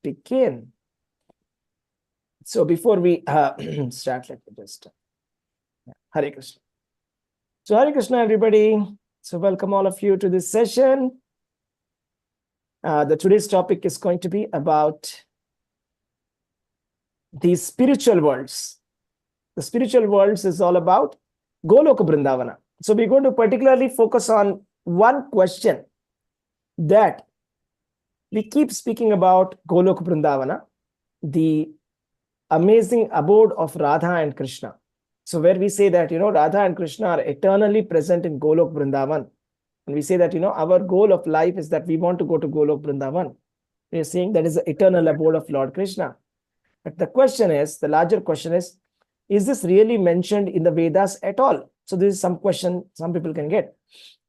begin. So before we start, let me just Hare Krishna. So Hare Krishna, everybody. So welcome all of you to this session. Today's topic is going to be about the spiritual worlds. The spiritual worlds is all about Goloka Vrindavana. So we're going to particularly focus on one question that we keep speaking about Goloka Vrindavana, the amazing abode of Radha and Krishna. So where we say that, Radha and Krishna are eternally present in Golok Vrindavan. And we say that, our goal of life is that we want to go to Golok Vrindavan. We are saying that is the eternal abode of Lord Krishna. But the question is, the larger question is this really mentioned in the Vedas at all? So this is some question some people can get.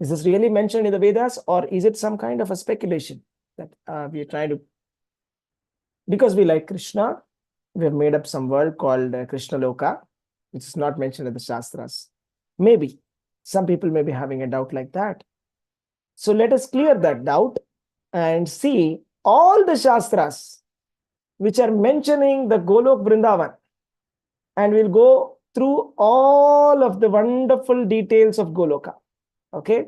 Is this really mentioned in the Vedas, or is it some kind of a speculation that we are trying to, because we like Krishna, we have made up some world called Krishna Loka, which is not mentioned in the Shastras. Maybe some people may be having a doubt like that. So let us clear that doubt and see all the Shastras which are mentioning the Golok Vrindavan, and we'll go through all of the wonderful details of Goloka. Okay.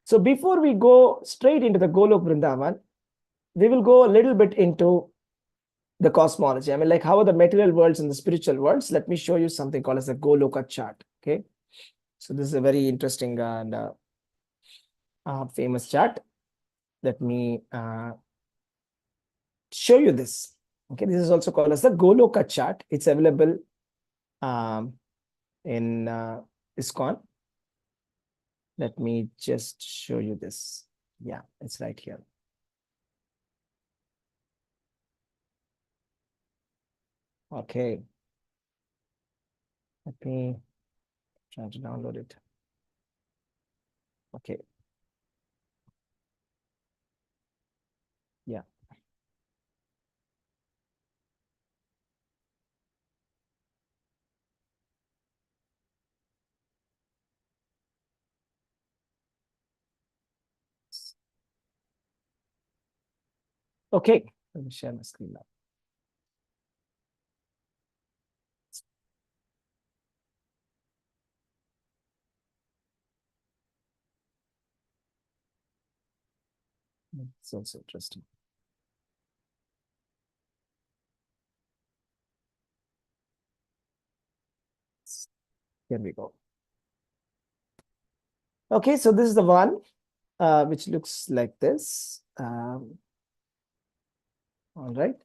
So before we go straight into the Golok Vrindavan, we will go a little bit into the cosmology. I mean, like, how are the material worlds and the spiritual worlds? Let me show you something called as the Goloka chart. Okay. So this is a very interesting and famous chart. Let me show you this. Okay. This is also called as the Goloka chart. It's available in ISKCON. Let me just show you this. Yeah, it's right here. Okay. Let me try to download it. Okay. Yeah. Okay. Let me share my screen now. It's also interesting. Here we go. Okay, so this is the one which looks like this. All right.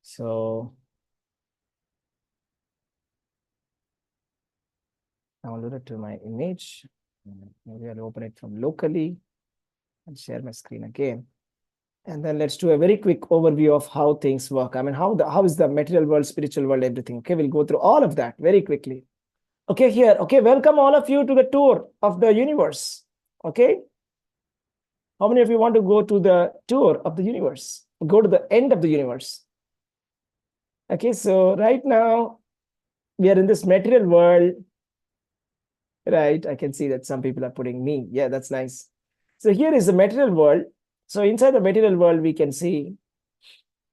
So download it to my image. Maybe I'll open it from locally and share my screen again. And then let's do a very quick overview of how things work. I mean, how is the material world, spiritual world, everything. Okay, we'll go through all of that very quickly. Okay, here. Okay, welcome all of you to the tour of the universe. Okay. How many of you want to go to the tour of the universe? Go to the end of the universe. Okay, so right now we are in this material world. Right, I can see that some people are putting me. Yeah, that's nice. So here is the material world. So inside the material world, we can see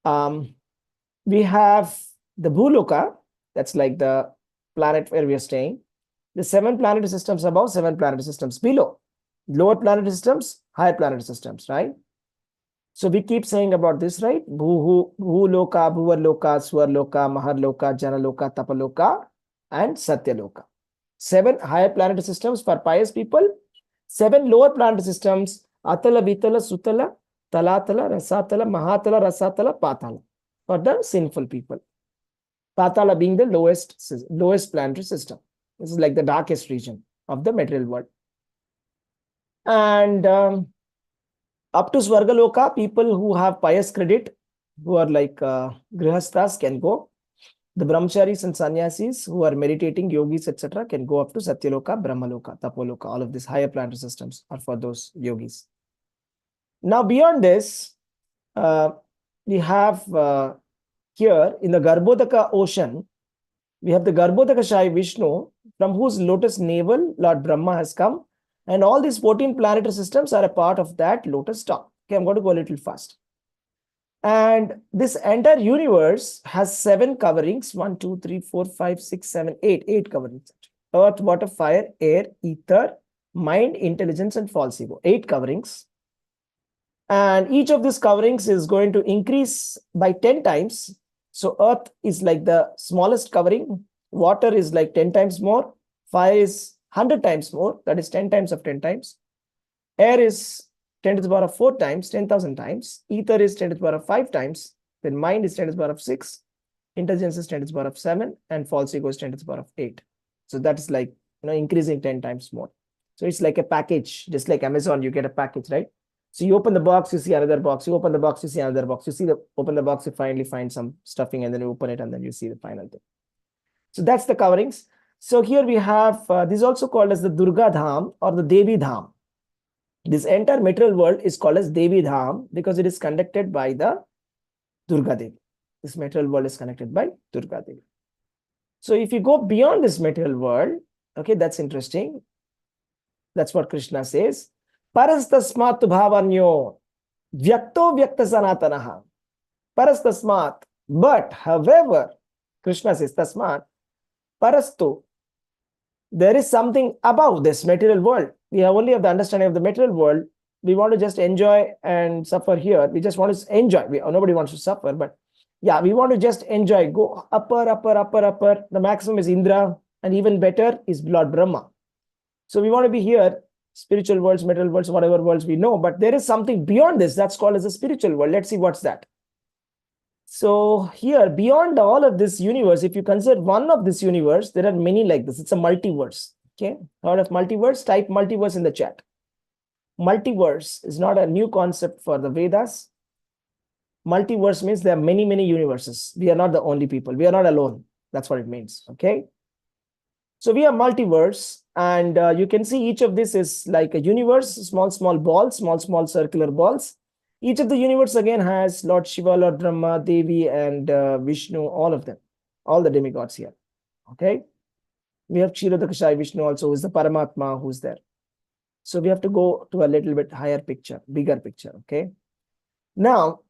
we have the Bhuloka. That's like the planet where we are staying. The 7 planetary systems above, 7 planetary systems below. Lower planetary systems, higher planetary systems, right? So we keep saying about this, right? Bhuloka, Bhuvarloka, Swarloka, Maharloka, Janaloka, Tapaloka, and Satyaloka. 7 higher planetary systems for pious people. 7 lower planetary systems, Atala, Vitala, Sutala, Talatala, Rasatala, Mahatala, Rasatala, Patala, for the sinful people. Patala being the lowest planetary system. This is like the darkest region of the material world. And up to Swargaloka, people who have pious credit, who are like Grihasthas, can go. The brahmacharis and sannyasis who are meditating, yogis, etc., can go up to Satyaloka, Brahmaloka, Tapoloka. All of these higher planetary systems are for those yogis. Now, beyond this, we have here in the Garbhodaka ocean, we have the Garbhodaka Shai Vishnu, from whose lotus navel Lord Brahma has come. And all these 14 planetary systems are a part of that lotus top. Okay, I'm going to go a little fast. And this entire universe has 7 coverings: 1, 2, 3, 4, 5, 6, 7, 8. 8 coverings. Earth, water, fire, air, ether, mind, intelligence, and false ego. 8 coverings. And each of these coverings is going to increase by 10 times. So earth is like the smallest covering, water is like 10 times more, fire is 100 times more, that is 10 times of 10 times. Air is 10 to the power of 4 times, 10,000 times. Ether is 10 to the power of 5 times. Then mind is 10 to the power of 6. Intelligence is 10 to the power of 7. And false ego is 10 to the power of 8. So that is like, increasing 10 times more. So it's like a package, just like Amazon, you get a package, right? So you open the box, you see another box. You open the box, you see another box. Open the box, you finally find some stuffing, and then you open it, and then you see the final thing. So that's the coverings. So here we have, this is also called as the Durga Dham or the Devi Dham. This entire material world is called as Devi Dham because it is conducted by the Durga Devi. This material world is connected by Durga Devi. So if you go beyond this material world, okay, that's interesting. That's what Krishna says. Parastasmat bhavanyo vyakto vyakta sanatanaha. Parastasmat. But, however, Krishna says, tasmat, parastu. There is something above this material world. We only have the understanding of the material world. We want to just enjoy and suffer here. We just want to enjoy. Nobody wants to suffer, but yeah, we want to just enjoy. Go upper, upper, upper, upper. The maximum is Indra, and even better is Lord Brahma. So we want to be here, spiritual worlds, material worlds, whatever worlds we know, but there is something beyond this that's called as a spiritual world. Let's see what's that. So here, beyond all of this universe, if you consider one of this universe, there are many like this. It's a multiverse. Okay, heard of multiverse? Type multiverse in the chat. Multiverse is not a new concept for the Vedas. Multiverse means there are many, many universes. We are not the only people. We are not alone. That's what it means. Okay. So we are multiverse, and you can see each of this is like a universe, small, small balls, small, small circular balls. Each of the universe again has Lord Shiva, Lord Brahma, Devi, and Vishnu, all of them, all the demigods here. Okay. We have Kshirodakashai Vishnu also, who is the Paramatma, who's there. So we have to go to a little bit higher picture, bigger picture. Okay. Now,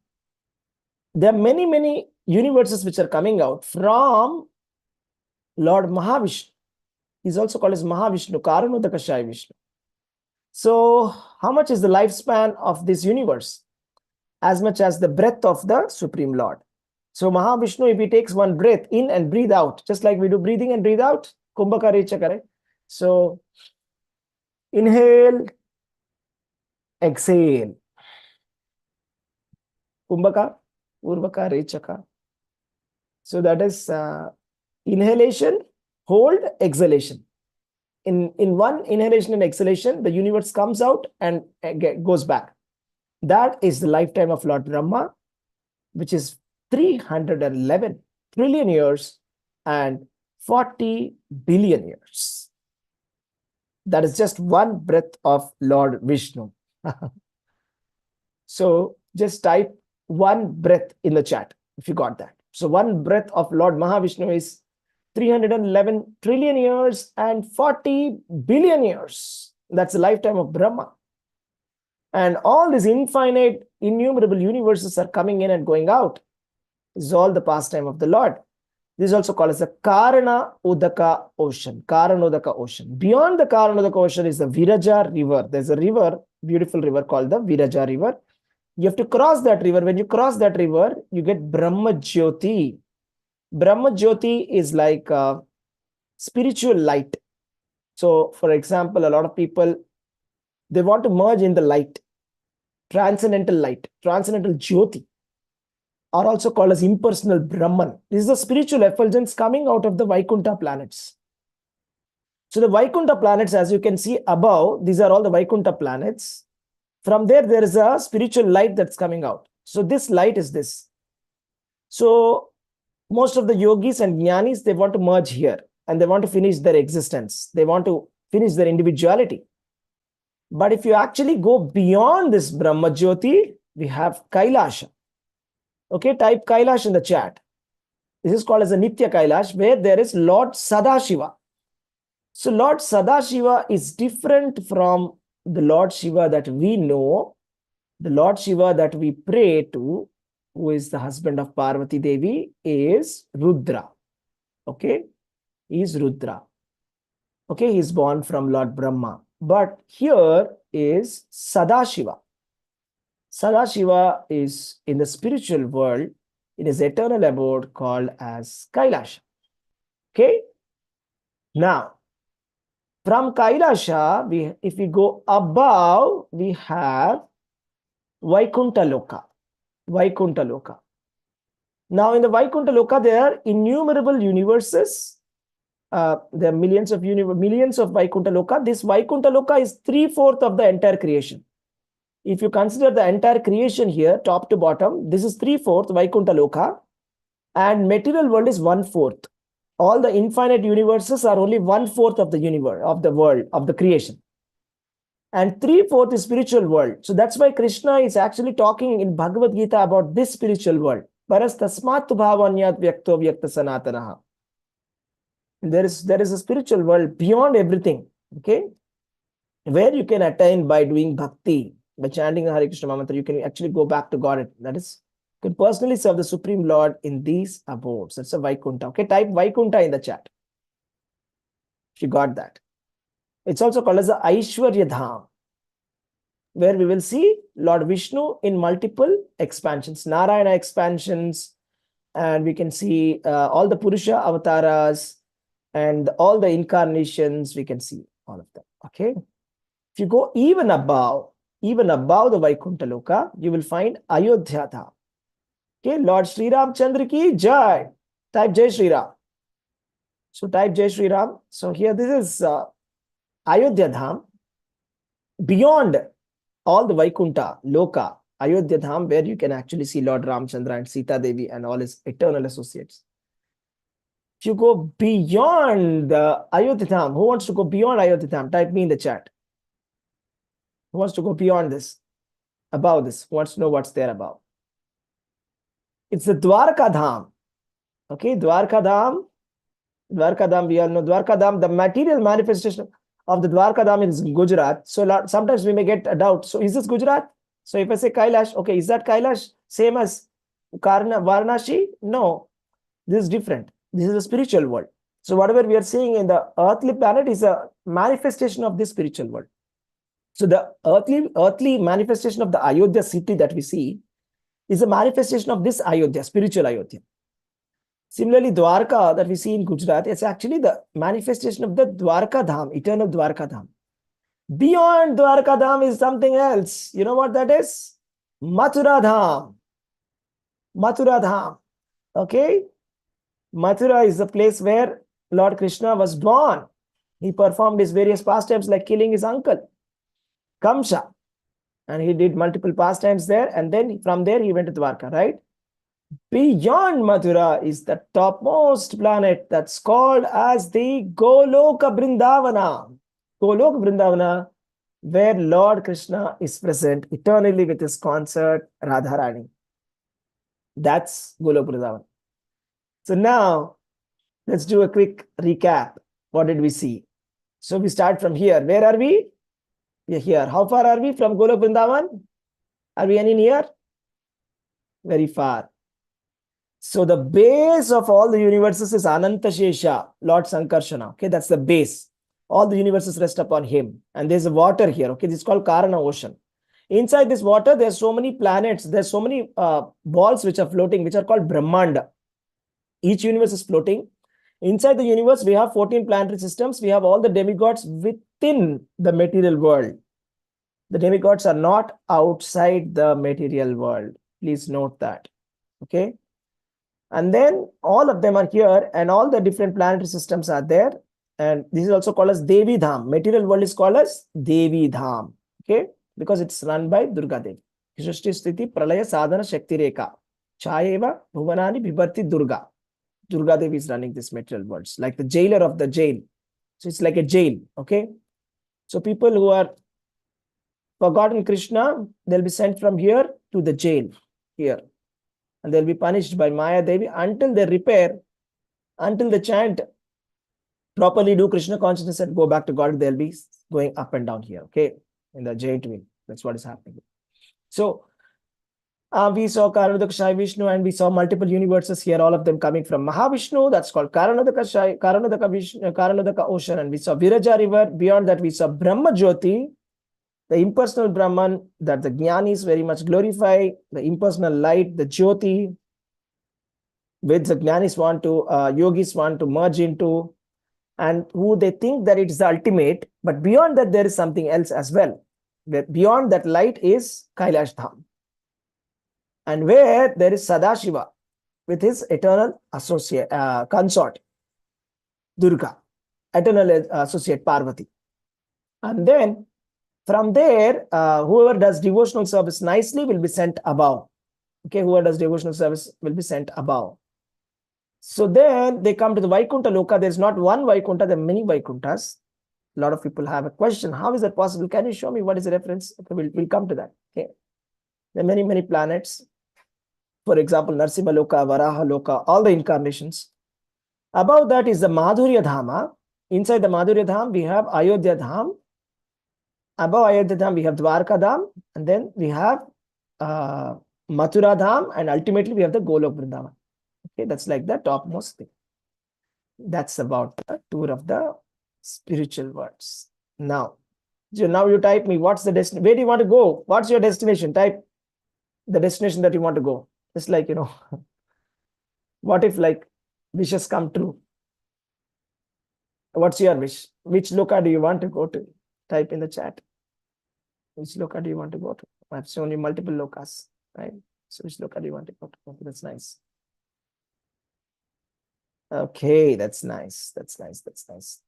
there are many, many universes which are coming out from Lord Mahavishnu. He's also called as Mahavishnu, Karanodakashai Vishnu. So how much is the lifespan of this universe? As much as the breath of the Supreme Lord. So Mahavishnu, if he takes one breath in and breathe out, just like we do breathing and breathe out, Kumbhaka Rechaka. So inhale, exhale. Kumbhaka, Urvaka, Rechaka. So that is inhalation, hold, exhalation. In one inhalation and exhalation, the universe comes out and goes back. That is the lifetime of Lord Brahma, which is 311 trillion years and 40 billion years. That is just one breath of Lord Vishnu. So just type one breath in the chat if you got that. So one breath of Lord Mahavishnu is 311 trillion years and 40 billion years. That's the lifetime of Brahma. And all these infinite, innumerable universes are coming in and going out. This is all the pastime of the Lord. This is also called as the Karana Udaka Ocean. Karanodaka Ocean. Beyond the Karanodaka Ocean is the Viraja River. There's a river, beautiful river called the Viraja River. You have to cross that river. When you cross that river, you get Brahma Jyoti. Brahma Jyoti is like spiritual light. So, for example, a lot of people, they want to merge in the light, transcendental Jyoti, are also called as impersonal Brahman. This is the spiritual effulgence coming out of the Vaikuntha planets. So the Vaikuntha planets, as you can see above, these are all the Vaikuntha planets. From there, there is a spiritual light that's coming out. So this light is this. So most of the yogis and jnanis, they want to merge here and they want to finish their existence. They want to finish their individuality. But if you actually go beyond this Brahma Jyoti, we have Kailasha. Okay, type Kailash in the chat. This is called as a Nitya Kailash, where there is Lord Sadashiva. So Lord Sadashiva is different from the Lord Shiva that we know, the Lord Shiva that we pray to. who is the husband of Parvati Devi, is Rudra. Okay, he is Rudra. Okay, he is born from Lord Brahma. But here is Sadashiva. Sadashiva is in the spiritual world in his eternal abode called as Kailasha. Okay, now from Kailasha, if we go above, we have Vaikuntha Loka. Vaikuntha Loka. Now, in the Vaikuntha Loka, there are innumerable universes. There are millions of Vaikuntha Loka. This Vaikuntha Loka is 3/4 of the entire creation. If you consider the entire creation here, top to bottom, this is 3/4 Vaikuntha Loka, and material world is 1/4. All the infinite universes are only 1/4 of the universe, of the world, of the creation. And 3/4 is spiritual world. So that's why Krishna is actually talking in Bhagavad Gita about this spiritual world. Paras tasmat bhavanyat vyakto vyakta sanatanaha. There is a spiritual world beyond everything, okay, where you can attain by doing bhakti, by chanting the Hare Krishna mantra. You can actually go back to God. That is, you can personally serve the Supreme Lord in these abodes. That's a Vaikuntha. Okay, type Vaikuntha in the chat if you got that. It's also called as the Aishwarya Dham, where we will see Lord Vishnu in multiple expansions, Narayana expansions, and we can see all the Purusha avatars and all the incarnations. We can see all of them. Okay, if you go even above the Vaikuntha Loka, you will find Ayodhya Dham. Okay, Lord Sri Ram Chandra ki Jai. Type Jai Sri Ram. So type Jai Sri Ram. So here this is Ayodhya Dham. Beyond all the Vaikuntha Loka, Ayodhya Dham, where you can actually see Lord Ramchandra and Sita Devi and all his eternal associates. If you go beyond the Ayodhya Dham, who wants to go beyond Ayodhya Dham? Type me in the chat. Who wants to go beyond this? Above this? Who wants to know what's there above? It's the Dwarka Dham. Okay, Dwarka Dham. Dwarka Dham, we all know Dwarka Dham, the material manifestation of the Dwarka Dham is Gujarat. So sometimes we may get a doubt. So is this Gujarat? So if I say Kailash, okay, is that Kailash same as Varanashi? No, this is different. This is a spiritual world. So whatever we are seeing in the earthly planet is a manifestation of this spiritual world. So the earthly manifestation of the Ayodhya city that we see is a manifestation of this Ayodhya, spiritual Ayodhya. Similarly, Dwarka that we see in Gujarat, it's actually the manifestation of the Dwarka Dham, eternal Dwarka Dham. Beyond Dwarka Dham is something else. You know what that is? Mathura Dham. Mathura Dham. Okay? Mathura is the place where Lord Krishna was born. He performed his various pastimes like killing his uncle, Kamsa. And he did multiple pastimes there. And then from there he went to Dwarka, right? Beyond Mathura is the topmost planet that's called as the Goloka Brindavana. Goloka Brindavana, where Lord Krishna is present eternally with his consort Radharani. That's Goloka Brindavana. So now, let's do a quick recap. What did we see? So we start from here. Where are we? We are here. How far are we from Goloka Vrindavan? Are we any near? Very far. So the base of all the universes is Ananta Shesha, Lord Sankarshana. Okay, that's the base. All the universes rest upon him. And there's a water here. Okay, this is called Karana Ocean. Inside this water, there's so many planets. There's so many balls which are floating, which are called Brahmanda. Each universe is floating. Inside the universe, we have 14 planetary systems. We have all the demigods within the material world. The demigods are not outside the material world. Please note that. Okay. And then all of them are here and all the different planetary systems are there. And this is also called as Devi Dham. Material world is called as Devi Dham. Okay. Because it's run by Durga Devi. Srishti Sthiti Pralaya Sadhana Shakti Rekha. Chayeva Bhuvanani Bhibarti Durga. Durga Devi is running this material worlds, like the jailer of the jail. So it's like a jail. Okay. So people who are forgotten Krishna, they'll be sent from here to the jail here. And they'll be punished by Maya Devi until they repair, until they chant, properly do Krishna consciousness and go back to God. They'll be going up and down here, okay, in the giant wheel. That's what is happening. So We saw Karanodakashai Vishnu, and we saw multiple universes here, all of them coming from Mahavishnu. That's called Karanodaka Vishnu, Karanodaka Ocean. And we saw Viraja River. Beyond that, we saw Brahma Jyoti, the impersonal Brahman that the Jnanis very much glorify, the impersonal light, the Jyoti, which the Jnanis want to, yogis want to merge into, and who they think that it is the ultimate. But beyond that, there is something else as well. Beyond that light is Kailash Dham. And where there is Sadashiva with his eternal associate, consort, Durga, eternal associate Parvati. And then from there, whoever does devotional service nicely will be sent above. Okay, whoever does devotional service will be sent above. So then they come to the Vaikuntha Loka. There's not one Vaikuntha, there are many Vaikunthas. A lot of people have a question. How is that possible? Can you show me what is the reference? Okay, we'll come to that. Okay. There are many, many planets. For example, Narsimha Loka, Varaha Loka, all the incarnations. Above that is the Madhurya Dhama. Inside the Madhurya Dham, we have Ayodhya Dham. Above Ayodhya Dham, we have Dwarka Dham. And then we have Mathura Dham. And ultimately, we have the Golok Vrindavan. Okay, that's like the topmost thing. That's about the tour of the spiritual worlds. Now you type me, what's the destination? Where do you want to go? What's your destination? Type the destination that you want to go. It's like, what if like wishes come true? What's your wish? Which loka do you want to go to? Type in the chat. Which loka do you want to go to? I've shown you multiple lokas, right? So which loka do you want to go to? Okay, that's nice. Okay, that's nice. That's nice. That's nice.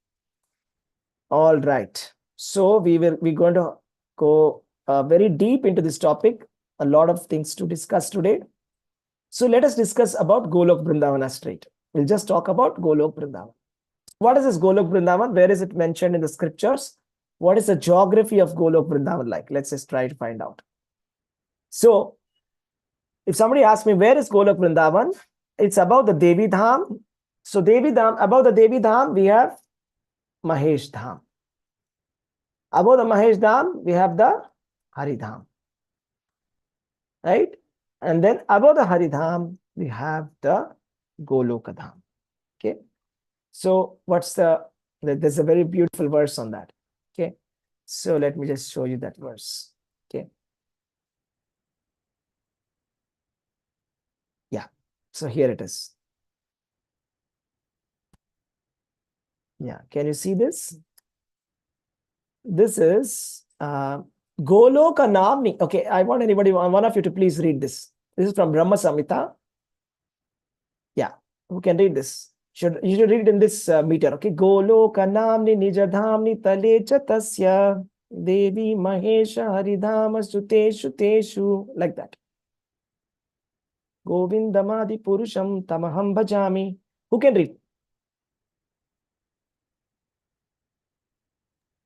All right. So we're going to go very deep into this topic. A lot of things to discuss today. So let us discuss about Golok Vrindavana straight. We'll just talk about Golok Vrindavan. What is this Golok Vrindavan? Where is it mentioned in the scriptures? What is the geography of Golok Vrindavan like? Let's just try to find out. So if somebody asks me, where is Golok Vrindavan? It's above the Devi Dham. So Devi Dham, above the Devi Dham, we have Mahesh Dham. Above the Mahesh Dham, we have the Hari Dham. Right? And then above the Hari Dham, we have the Goloka Dham. Okay. So there's a very beautiful verse on that. Okay. So let me just show you that verse. Okay. Yeah. So here it is. Yeah. Can you see this? This is Goloka Namni. Okay. I want one of you to please read this. This is from Brahma Samhita. Yeah. Who can read this? You should read it in this meter. Okay. Goloka Namni Nijadhamni Talecha Tasya Devi Mahesha Haridhama Suteshu Teshu. Like that. Govindamadi Purusham Tamaham Bhajami. Who can read?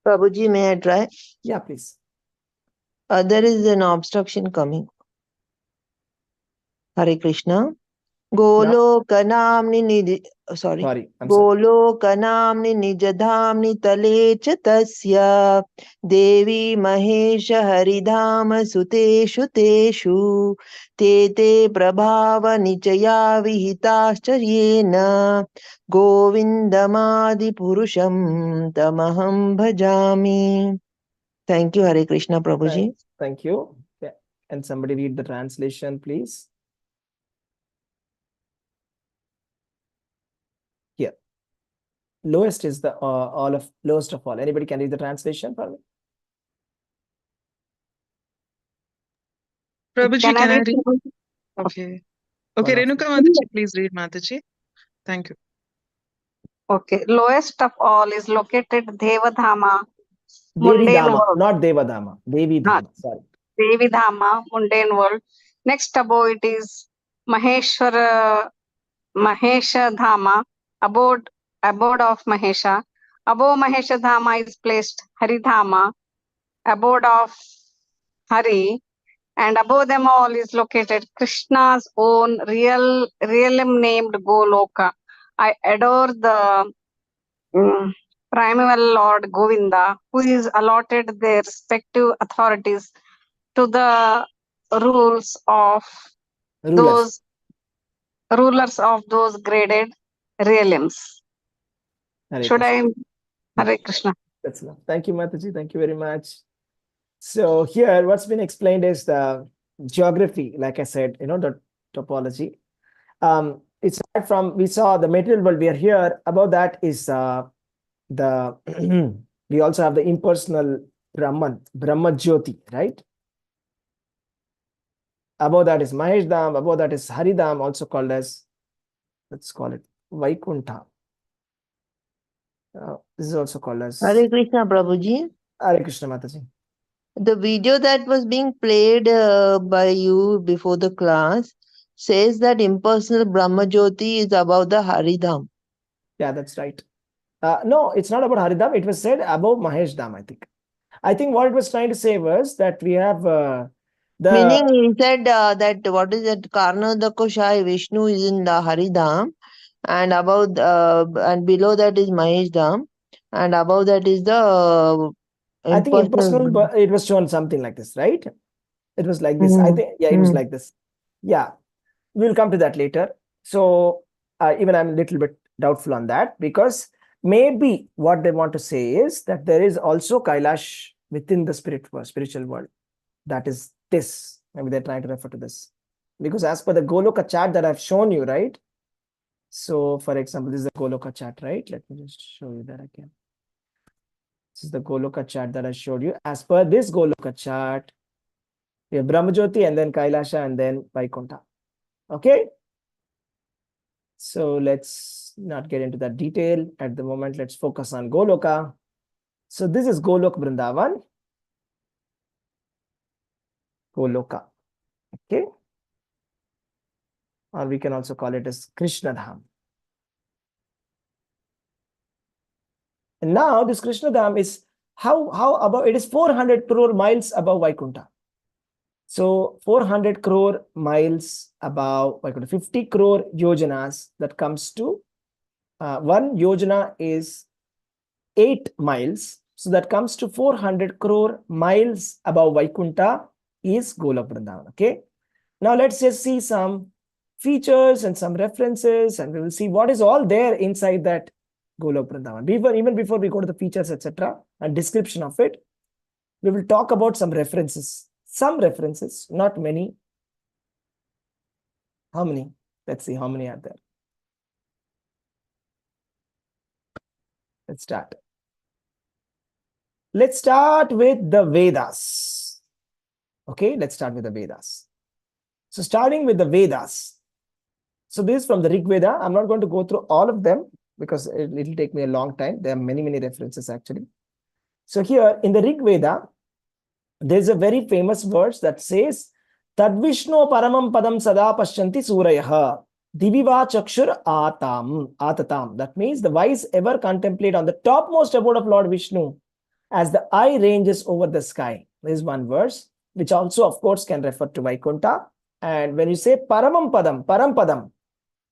Prabhuji, may I try? Yeah, please. There is an obstruction coming. Hare Krishna. Golokanamni nijadhamni talecha tasya Devi Mahesha Haridhama Suteshu Teshu Te Prabhava Nichaya Vihitascharena Govindamadi Purusham Tamaham Bhajami. Thank you, Hare Krishna, Prabhuji. Thank you. Yeah. And somebody read the translation, please. Here. Lowest is the lowest of all. Anybody can read the translation for me? Prabhuji, can I read? Okay. Okay, Renuka Mataji, please read Mataji. Thank you. Okay. Lowest of all is located Devadhama. Devi mundane Dhama, world. not Devadhama. Devi Dhama, sorry. Devi Dhama, mundane world. Next above it is Mahesha Dhama, abode of Mahesha. Above Mahesha Dhama is placed Haridhama, abode of Hari. And above them all is located Krishna's own realm named Goloka. I adore the primeval Lord Govinda, who is allotted their respective authorities to the rules of Rulers. those rulers of those graded realms. Hare Should Krishna. I? Hare Krishna. That's enough. Thank you, Mataji. Thank you very much. So here, what's been explained is the geography, like I said, the topology. It's right from, we saw the material world, we are here. Above that is the we also have the impersonal Brahman, Brahma Jyoti, right? Above that is Mahesh Dham, above that is Haridham, also called as, let's call it Vaikuntha. This is also called as Hare Krishna, Prabhuji. Hare Krishna, Mataji. The video that was being played by you before the class says that impersonal Brahma Jyoti is above the Haridham. Yeah, that's right. No, it's not about Haridham. It was said above Mahesh Dham, I think. I think what it was trying to say was that we have Meaning he said that what is that Karna the Koshai Vishnu is in the Haridham and above and below that is Mahesh Dham and above that is the I think impersonal, but it was shown something like this, right? It was like this. I think, yeah, it was like this. Yeah, we'll come to that later. So even I'm a little bit doubtful on that, because maybe what they want to say is that there is also Kailash within the spiritual world. That is this. Maybe they're trying to refer to this. Because as per the Goloka chart that I've shown you, right? So for example, this is the Goloka chart, right? Let me just show you that again. This is the Goloka chart that I showed you. As per this Goloka chart, we have Brahmajyoti and then Kailasha and then Vaikuntha. Okay. So let's not get into that detail at the moment. Let's focus on Goloka. So this is Golok Vrindavan. Goloka. Okay. Or we can also call it as Krishna Dham. And now this Krishna Dham is how above, it is 400 crore miles above Vaikuntha. So 400 crore miles above Vaikuntha, 50 crore yojanas, that comes to one yojana is 8 miles. So that comes to 400 crore miles above Vaikuntha is Golok Vrindavan. Okay. Now let's just see some features and some references, and we will see what is all there inside that Golok Vrindavan. Even before we go to the features, etc., and description of it, we will talk about some references. Some references, not many. How many? Let's see how many are there. Let's start. Let's start with the Vedas. Okay, let's start with the Vedas. So starting with the Vedas. So this is from the Rig Veda. I'm not going to go through all of them because it will take me a long time. There are many, many references actually. So here in the Rig Veda, there's a very famous verse that says, Tadvishno paramam padam sada pashyanti surayaha diviva chakshur atatam. That means the wise ever contemplate on the topmost abode of Lord Vishnu as the eye ranges over the sky. There is one verse, which also, of course, can refer to Vaikuntha. And when you say paramam padam, param padam,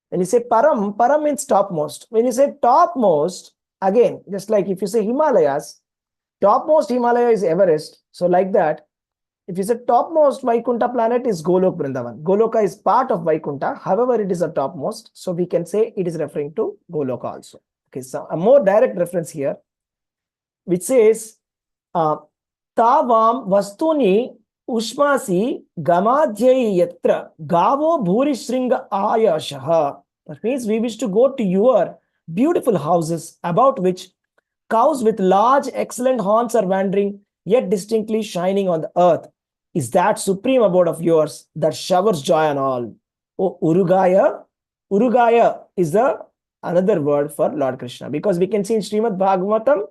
when you say param means topmost. When you say topmost, again, just like if you say Himalayas, topmost Himalaya is Everest. So like that, if you say topmost Vaikuntha planet is Golok Vrindavan. Goloka is part of Vaikuntha. However, it is a topmost. So we can say it is referring to Goloka also. Okay, so a more direct reference here, which says, Tavam Vastuni Ushmasi Gamadhyai Yatra Gavo Bhurishringa Ayashaha. That means we wish to go to your beautiful houses about which cows with large, excellent horns are wandering, yet distinctly shining on the earth. Is that supreme abode of yours that showers joy on all? Oh, Urugaya. Urugaya is another word for Lord Krishna, because we can see in Srimad Bhagavatam,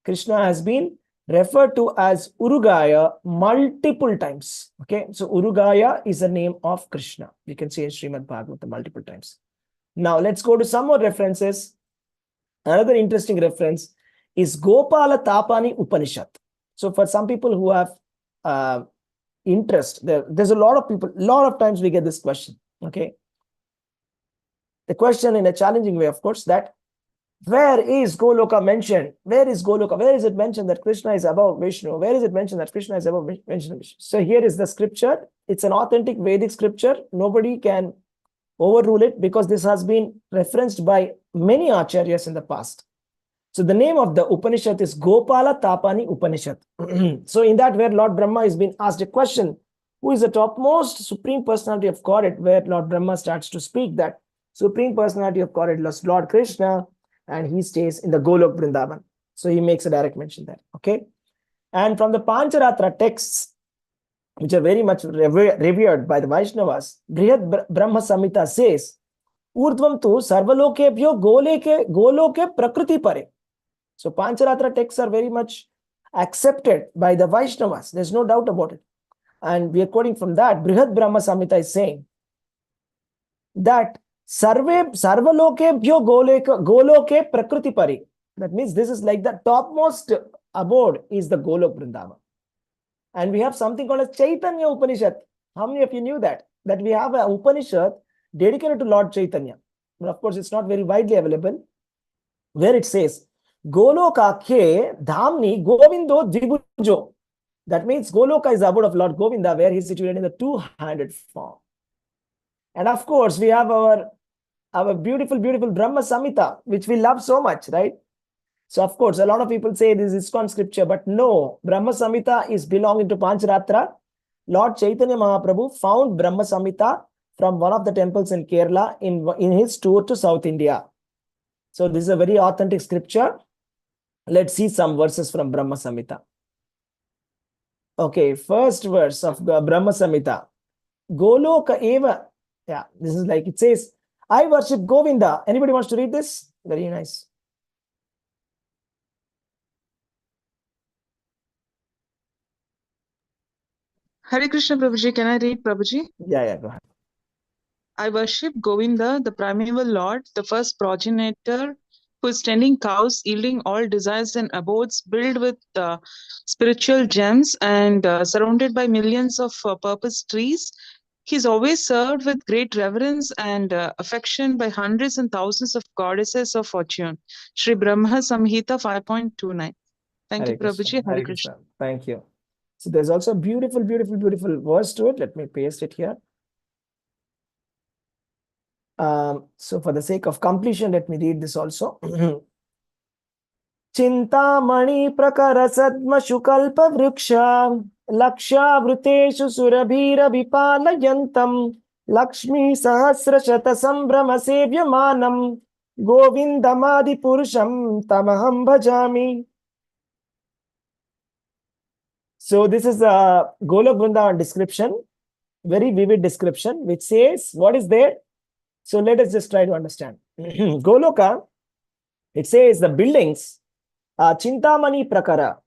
Krishna has been referred to as Urugaya multiple times. Okay, so Urugaya is the name of Krishna. You can see in Srimad Bhagavatam multiple times. Now let's go to some more references. Another interesting reference is Gopala Tapani Upanishad. So for some people who have interest, there's a lot of times we get this question. Okay, the question in a challenging way, of course, that Where is Goloka mentioned? Where is Goloka? Where is it mentioned that Krishna is above Vishnu? Where is it mentioned that Krishna is above Vishnu? So here is the scripture. It's an authentic Vedic scripture. Nobody can overrule it because this has been referenced by many acharyas in the past. So the name of the Upanishad is Gopala Tapani Upanishad. So in that, where Lord Brahma is being asked a question, who is the topmost supreme personality of Godhead, where Lord Brahma starts to speak that supreme personality of Godhead is Lord Krishna, and he stays in the Golok Vrindavan. So he makes a direct mention there. Okay. And from the Pancharatra texts, which are very much revered by the Vaishnavas, Brihad Brahma Samhita says, Urdhvam tu sarvalokebhyo goloke prakriti pare. So Pancharatra texts are very much accepted by the Vaishnavas. There's no doubt about it. And we are quoting from that. Brihad Brahma Samhita is saying that sarvalokebhyo goloke prakriti pare. That means this is like the topmost abode is the Golok Vrindavan. And we have something called as Chaitanya Upanishad. How many of you knew that? That we have an Upanishad dedicated to Lord Chaitanya. But of course, it's not very widely available. Where it says, Golokakhe dhamni govindo dvibujo. That means Goloka is the abode of Lord Govinda, where he is situated in the two-handed form. And of course, we have our beautiful, beautiful Brahma Samhita, which we love so much, right? So of course, a lot of people say this is ISKCON scripture, but no, Brahma Samhita is belonging to Pancharatra. Lord Chaitanya Mahaprabhu found Brahma Samhita from one of the temples in Kerala in his tour to South India. So this is a very authentic scripture. Let's see some verses from Brahma Samhita. Okay, first verse of Brahma Samhita. Goloka eva. Yeah, this is like it says, I worship Govinda. Anybody wants to read this? Very nice. Hare Krishna Prabhuji, can I read Prabhuji? Yeah, go ahead. I worship Govinda, the primeval Lord, the first progenitor, who is tending cows, yielding all desires and abodes, built with spiritual gems and surrounded by millions of purpose trees. He is always served with great reverence and affection by hundreds and thousands of goddesses of fortune. Sri Brahma Samhita 5.29. Thank you, Prabhuji. Hare Krishna. Thank you. So there's also a beautiful, beautiful, beautiful verse to it. Let me paste it here. So for the sake of completion, let me read this also. Chintamani prakara sadma shukalpa vriksha laksha vruteshu surabhira vipalayantam lakshmi sahasra shata sambrama sevyamanam govindamadi purusham tamaham bhajami. So this is a Golok Vrindavan description, very vivid description, which says what is there. So let us just try to understand. Goloka, it says the buildings, Chintamani Prakara.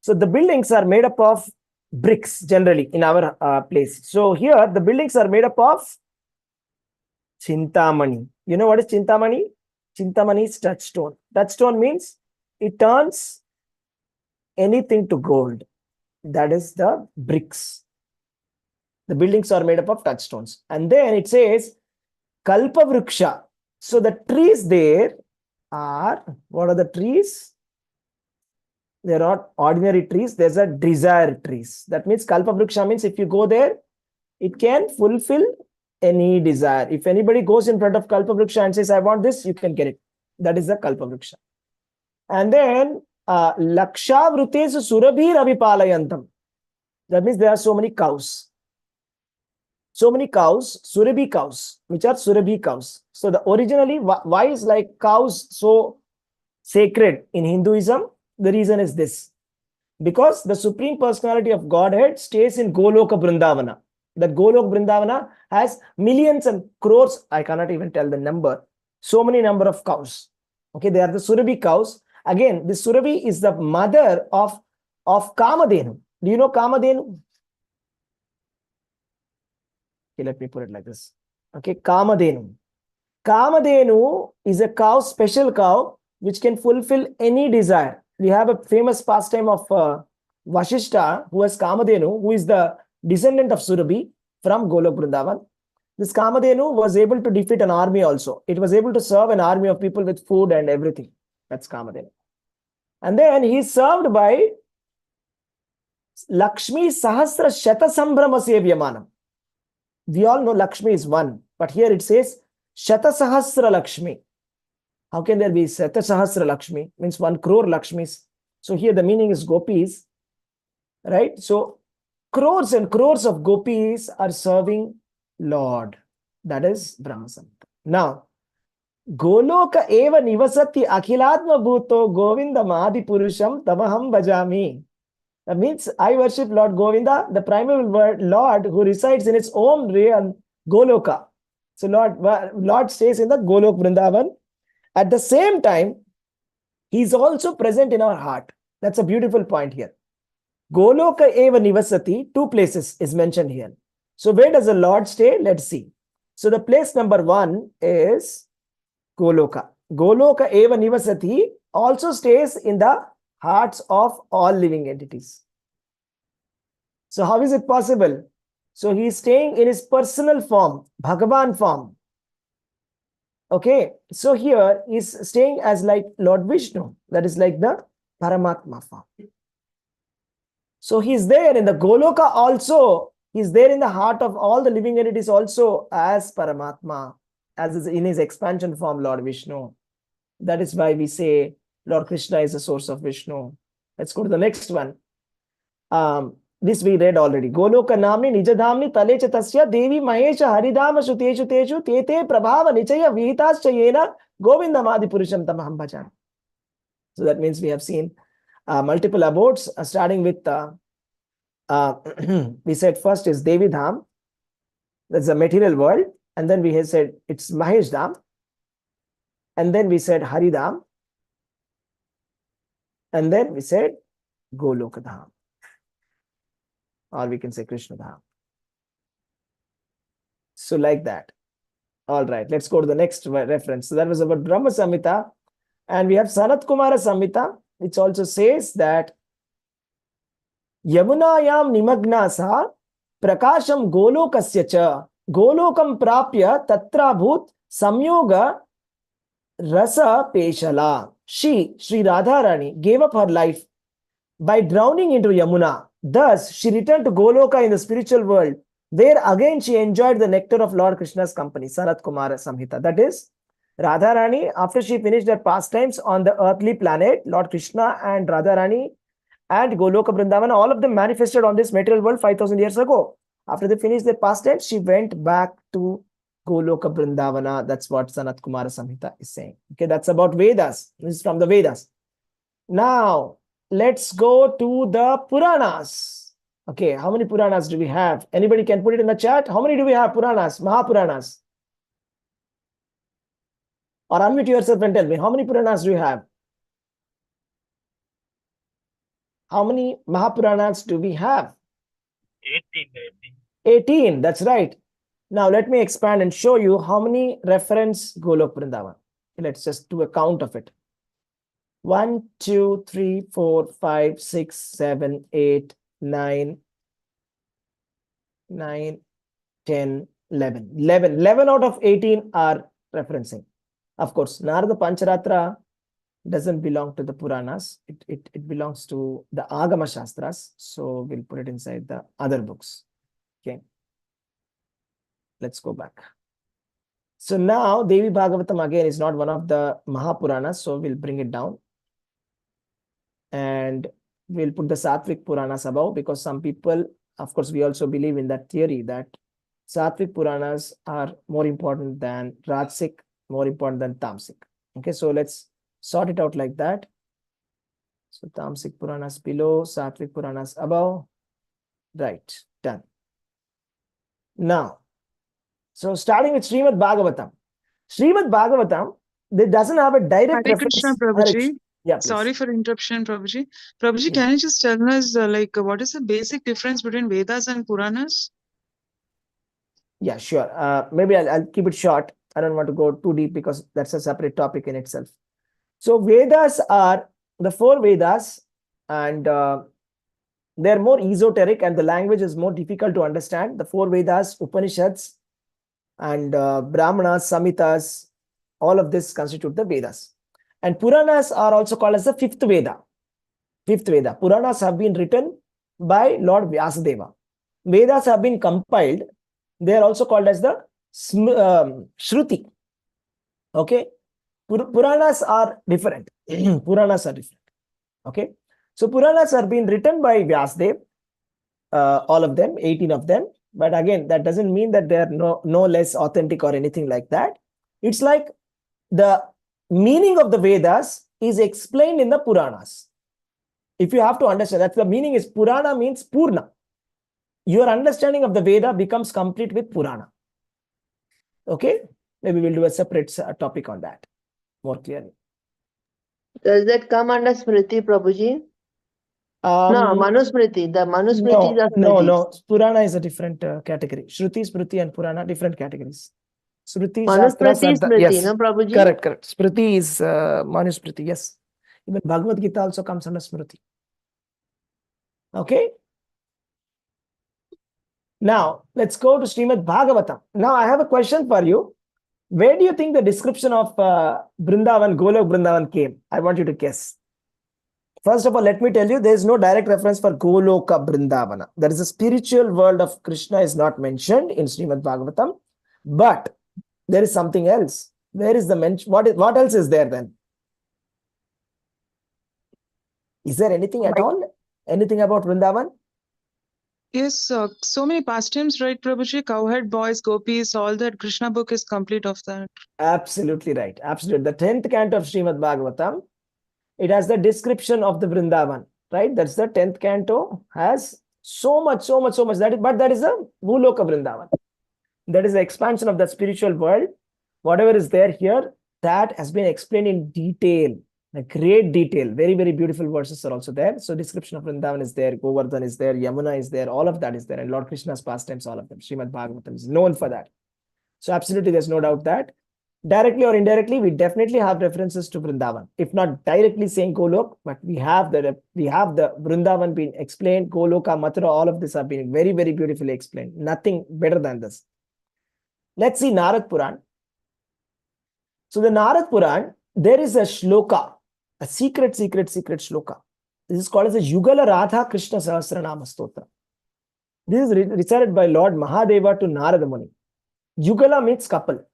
So the buildings are made up of bricks generally in our place. So here the buildings are made up of Chintamani. You know what is Chintamani? Chintamani is touchstone. Touchstone means it turns anything to gold. That is the bricks. The buildings are made up of touchstones. And then it says Kalpa Vriksha. So the trees there are, what are the trees? They're not ordinary trees. There's a desire trees. That means Kalpa Vriksha means if you go there, it can fulfill any desire. If anybody goes in front of Kalpa Vriksha and says, I want this, you can get it. That is the Kalpa Vriksha. And then Laksha Vrutesu Surabhi Ravipalayantam. That means there are so many cows. So many cows, Surabhi cows, which are Surabhi cows. So the originally, why is like cows so sacred in Hinduism? The reason is this. Because the Supreme Personality of Godhead stays in Goloka Vrindavana. That Golok Vrindavana has millions and crores, I cannot even tell the number, so many number of cows. Okay, they are the Surabhi cows. Again, this Surabhi is the mother of Kamadhenu. Do you know Kamadhenu? Okay, let me put it like this. Okay, Kamadhenu. Kamadhenu is a cow, special cow, which can fulfill any desire. We have a famous pastime of Vashishta, who has Kamadhenu, who is the descendant of Surabhi from Golok Vrindavan. This Kamadhenu was able to defeat an army also. It was able to serve an army of people with food and everything. That's Kamadhenu. And then he is served by Lakshmi Sahasra Shata Sambrama Sevyamanam. We all know Lakshmi is one, but here it says Shata Sahasra Lakshmi. How can there be Shata Sahasra Lakshmi? Means 1 crore Lakshmis. So here the meaning is gopis, right? So crores and crores of gopis are serving Lord. That is Brahma Samhita. Now, Goloka eva nivasati akhilatma bhuto Govinda Madi Purusham tamaham bhajami. That means I worship Lord Govinda, the primal Lord who resides in its own realm, Goloka. So Lord stays in the Golok Vrindavan. At the same time, he is also present in our heart. That's a beautiful point here. Goloka eva nivasati, 2 places is mentioned here. So where does the Lord stay? Let's see. So the place number 1 is Goloka. Goloka eva nivasati also stays in the hearts of all living entities. So how is it possible? So he is staying in his personal form, Bhagavan form. Okay, so here he is staying as like Lord Vishnu, that is like the Paramatma form. So he is there in the Goloka also. He is there in the heart of all the living entities also as Paramatma, as is in his expansion form, Lord Vishnu. That is why we say Lord Krishna is the source of Vishnu. Let's go to the next one. This we read already. Goloka namni nijadhamni talecha tasya devi mahesha haridama shuteshu teshu tete prabhava nichaya vihitascha yena govinda madi purusham tamaham bhajan. So that means we have seen multiple abodes, starting with we said first is Devi Dham, that's the material world, and then we have said it's Mahesh Dham, and then we said Haridham, and then we said Goloka Dham, or we can say Krishna Dham. So like that. All right, let's go to the next reference. So that was about Brahma Samhita, and we have Sanat Kumara Samhita, which also says that Yamunayam nimagna sa prakasham golokasya cha golokam prapya tatra bhut samyoga rasa peshala. She, Sri Radharani, gave up her life by drowning into Yamuna. Thus, she returned to Goloka in the spiritual world, where again she enjoyed the nectar of Lord Krishna's company. Sanat Kumara Samhita. That is, Radharani, after she finished her pastimes on the earthly planet, Lord Krishna and Radharani and Goloka Vrindavan, all of them manifested on this material world 5,000 years ago. After they finished their pastimes, she went back to Goloka Vrindavana. That's what Sanat Kumara Samhita is saying. Okay, that's about Vedas. This is from the Vedas. Now, let's go to the Puranas. Okay, how many Puranas do we have? Anybody can put it in the chat. How many do we have Puranas, Mahapuranas? Or unmute yourself and tell me, how many Puranas do you have? How many Mahapuranas do we have? 18. 18, that's right. Now let me expand and show you how many reference Golok Vrindavan. Let's just do a count of it. 1, 2, 3, 4, 5, 6, 7, 8, 9, 10, 11. 11 out of 18 are referencing. Of course, Narada Pancharatra doesn't belong to the Puranas. It belongs to the Agama Shastras. So we'll put it inside the other books. Okay. Let's go back. So now Devi Bhagavatam again is not one of the Mahapuranas. So we'll bring it down. And we'll put the Satvik Puranas above, because some people, of course, we also believe in that theory that Satvik Puranas are more important than Rajasic, more important than Tamasic. Okay, so let's sort it out like that. So Tamasic Puranas below, Satvik Puranas above. Right, done. Now, so starting with Srimad Bhagavatam. Srimad Bhagavatam, it doesn't have a direct Hare reference. Krishna, Prabhuji. Yeah, please. Sorry for interruption, Prabhuji. Prabhuji, Yeah. can you just tell us, what is the basic difference between Vedas and Puranas? Yeah, sure. Maybe I'll keep it short. I don't want to go too deep because that's a separate topic in itself. So Vedas are the 4 Vedas, and they're more esoteric and the language is more difficult to understand. The 4 Vedas, Upanishads, and Brahmanas, Samhitas, all of this constitute the Vedas. And Puranas are also called as the fifth Veda. Fifth Veda. Puranas have been written by Lord Vyasadeva. Vedas have been compiled. They are also called as the Shruti. Okay. Puranas are different. Puranas are different. Okay. So Puranas are being written by Vyasadeva. All of them, 18 of them. But again, that doesn't mean that they are no less authentic or anything like that. It's like the meaning of the Vedas is explained in the Puranas. If you have to understand, that's the meaning is Purana means Purna. Your understanding of the Veda becomes complete with Purana. Okay? Maybe we'll do a separate topic on that more clearly. Does that come under Smriti, Prabhuji? No, Manusmriti. The Manusmriti is no. Purana is a different category. Shruti, Smriti, and Purana, different categories. Shruti, Shastra, Manusmriti is Sardha. Smriti, Yes. no, Prabhuji? Correct. Smriti is Manusmriti, yes. Even Bhagavad Gita also comes under Smriti. Okay? Now, let's go to Srimad Bhagavatam. Now, I have a question for you. Where do you think the description of Vrindavan, Golok Vrindavan came? I want you to guess. First of all, let me tell you, there is no direct reference for Goloka Vrindavana. That is the spiritual world of Krishna is not mentioned in Srimad Bhagavatam. But there is something else. Where is the mention? What else is there then? Is there anything at all? Anything about Vrindavan? Yes, so many pastimes, right, Prabhuji? Cowherd boys, gopis, all that. Krishna book is complete of that. Absolutely right. Absolutely. The 10th canto of Srimad Bhagavatam, it has the description of the Vrindavan, right? That's the 10th canto, has so much. That is the Bhuloka Vrindavan. That is the expansion of the spiritual world. Whatever is there here, that has been explained in detail, like great detail. Very, very beautiful verses are also there. So description of Vrindavan is there, Govardhan is there, Yamuna is there, all of that is there. And Lord Krishna's pastimes, all of them. Srimad Bhagavatam is known for that. So absolutely, there's no doubt that directly or indirectly, we definitely have references to Vrindavan. If not directly saying Golok, but we have the Vrindavan being explained, Goloka, Mathura, all of this have been very, very beautifully explained. Nothing better than this. Let's see Narad Puran. So the Narad Puran, there is a shloka, a secret shloka. This is called as a Yugala Radha Krishna Sahasranama Stotra. This is recited by Lord Mahadeva to Narada Muni. Yugala means couple.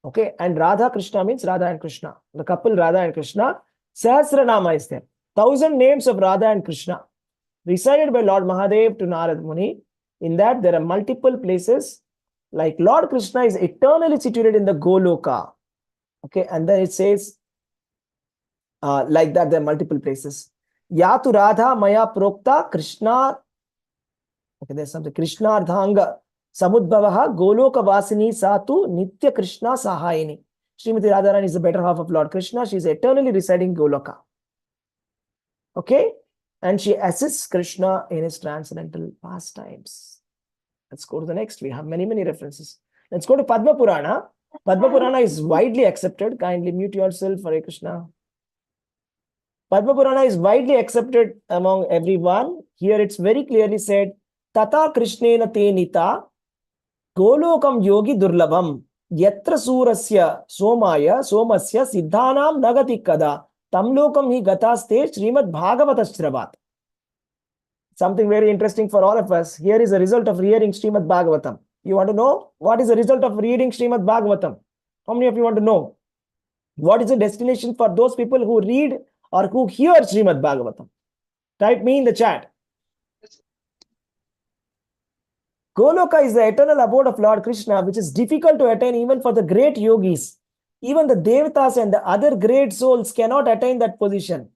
Okay, and Radha Krishna means Radha and Krishna. The couple Radha and Krishna, Sahasranama is there. 1,000 names of Radha and Krishna recited by Lord Mahadev to Narada Muni. In that, there are multiple places. Like Lord Krishna is eternally situated in the Goloka. Okay, and then it says, like that, there are multiple places. Yatu Radha Maya Prokta Krishna. Okay, there's something. Krishna Ardhanga Samudbhavaha Goloka Vasini Satu Nitya Krishna Sahayini. Srimati Radharani is the better half of Lord Krishna. She is eternally residing Goloka. Okay, and she assists Krishna in his transcendental pastimes. Let's go to the next. We have many references. Let's go to Padma Purana. Padma Purana is widely accepted. Kindly mute yourself, Hare Krishna. Padma Purana is widely accepted among everyone. Here it's very clearly said, Tata Krishnena te nita Golokam yogi durlabam yatra surasya somasya siddhanam nagati kada tamlokam hi gataste Srimad Bhagavatasravat. Something very interesting for all of us. Here is a result of reading Srimad Bhagavatam. You want to know what is the result of reading Srimad Bhagavatam? How many of you want to know? What is the destination for those people who read or who hear Srimad Bhagavatam? Type me in the chat. Goloka is the eternal abode of Lord Krishna, which is difficult to attain even for the great yogis. Even the Devatas and the other great souls cannot attain that position.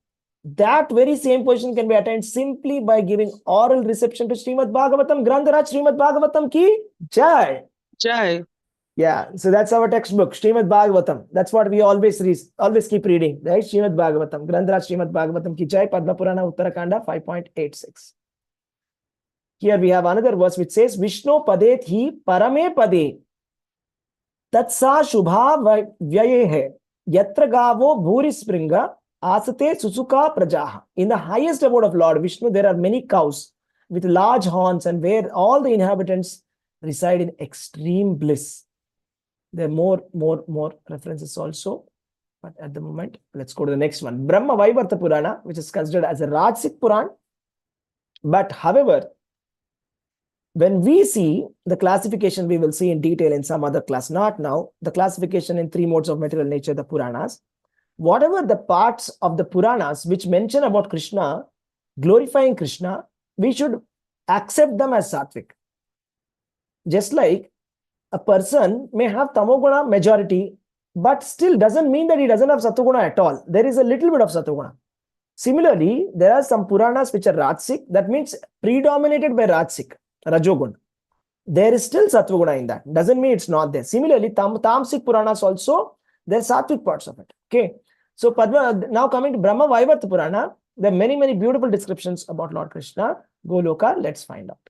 That very same position can be attained simply by giving oral reception to Srimad Bhagavatam. Grantharaj Srimad Bhagavatam ki Jai. Jai. Yeah, so that's our textbook, Srimad Bhagavatam. That's what we always keep reading, right? Srimad Bhagavatam. Grantharaj Srimad Bhagavatam ki Jai, Padma Purana Uttarakanda 5.86. Here we have another verse which says, Vishnu padet hi parame pade tatsa shubha vyayehe yatra gavo bhuri springa asate susuka prajaha. In the highest abode of Lord Vishnu, there are many cows with large horns and where all the inhabitants reside in extreme bliss. There are more references also. But at the moment, let's go to the next one. Brahma Vaivarta Purana, which is considered as a Rajasic Puran. But however, when we see the classification, we will see in detail in some other class, not now, the classification in 3 modes of material nature, the Puranas. Whatever the parts of the Puranas which mention about Krishna, glorifying Krishna, we should accept them as sattvic. Just like a person may have tamoguna majority, but still doesn't mean that he doesn't have satoguna at all. There is a little bit of satoguna. Similarly, there are some Puranas which are Rajasic, that means predominated by Rajasic, Rajogun. There is still Satvaguna in that. Doesn't mean it's not there. Similarly, Tamasic Puranas also, there are Sattvic parts of it. Okay. So, Padma, now coming to Brahma Vaivarta Purana, there are many, many beautiful descriptions about Lord Krishna. Goloka, let's find out.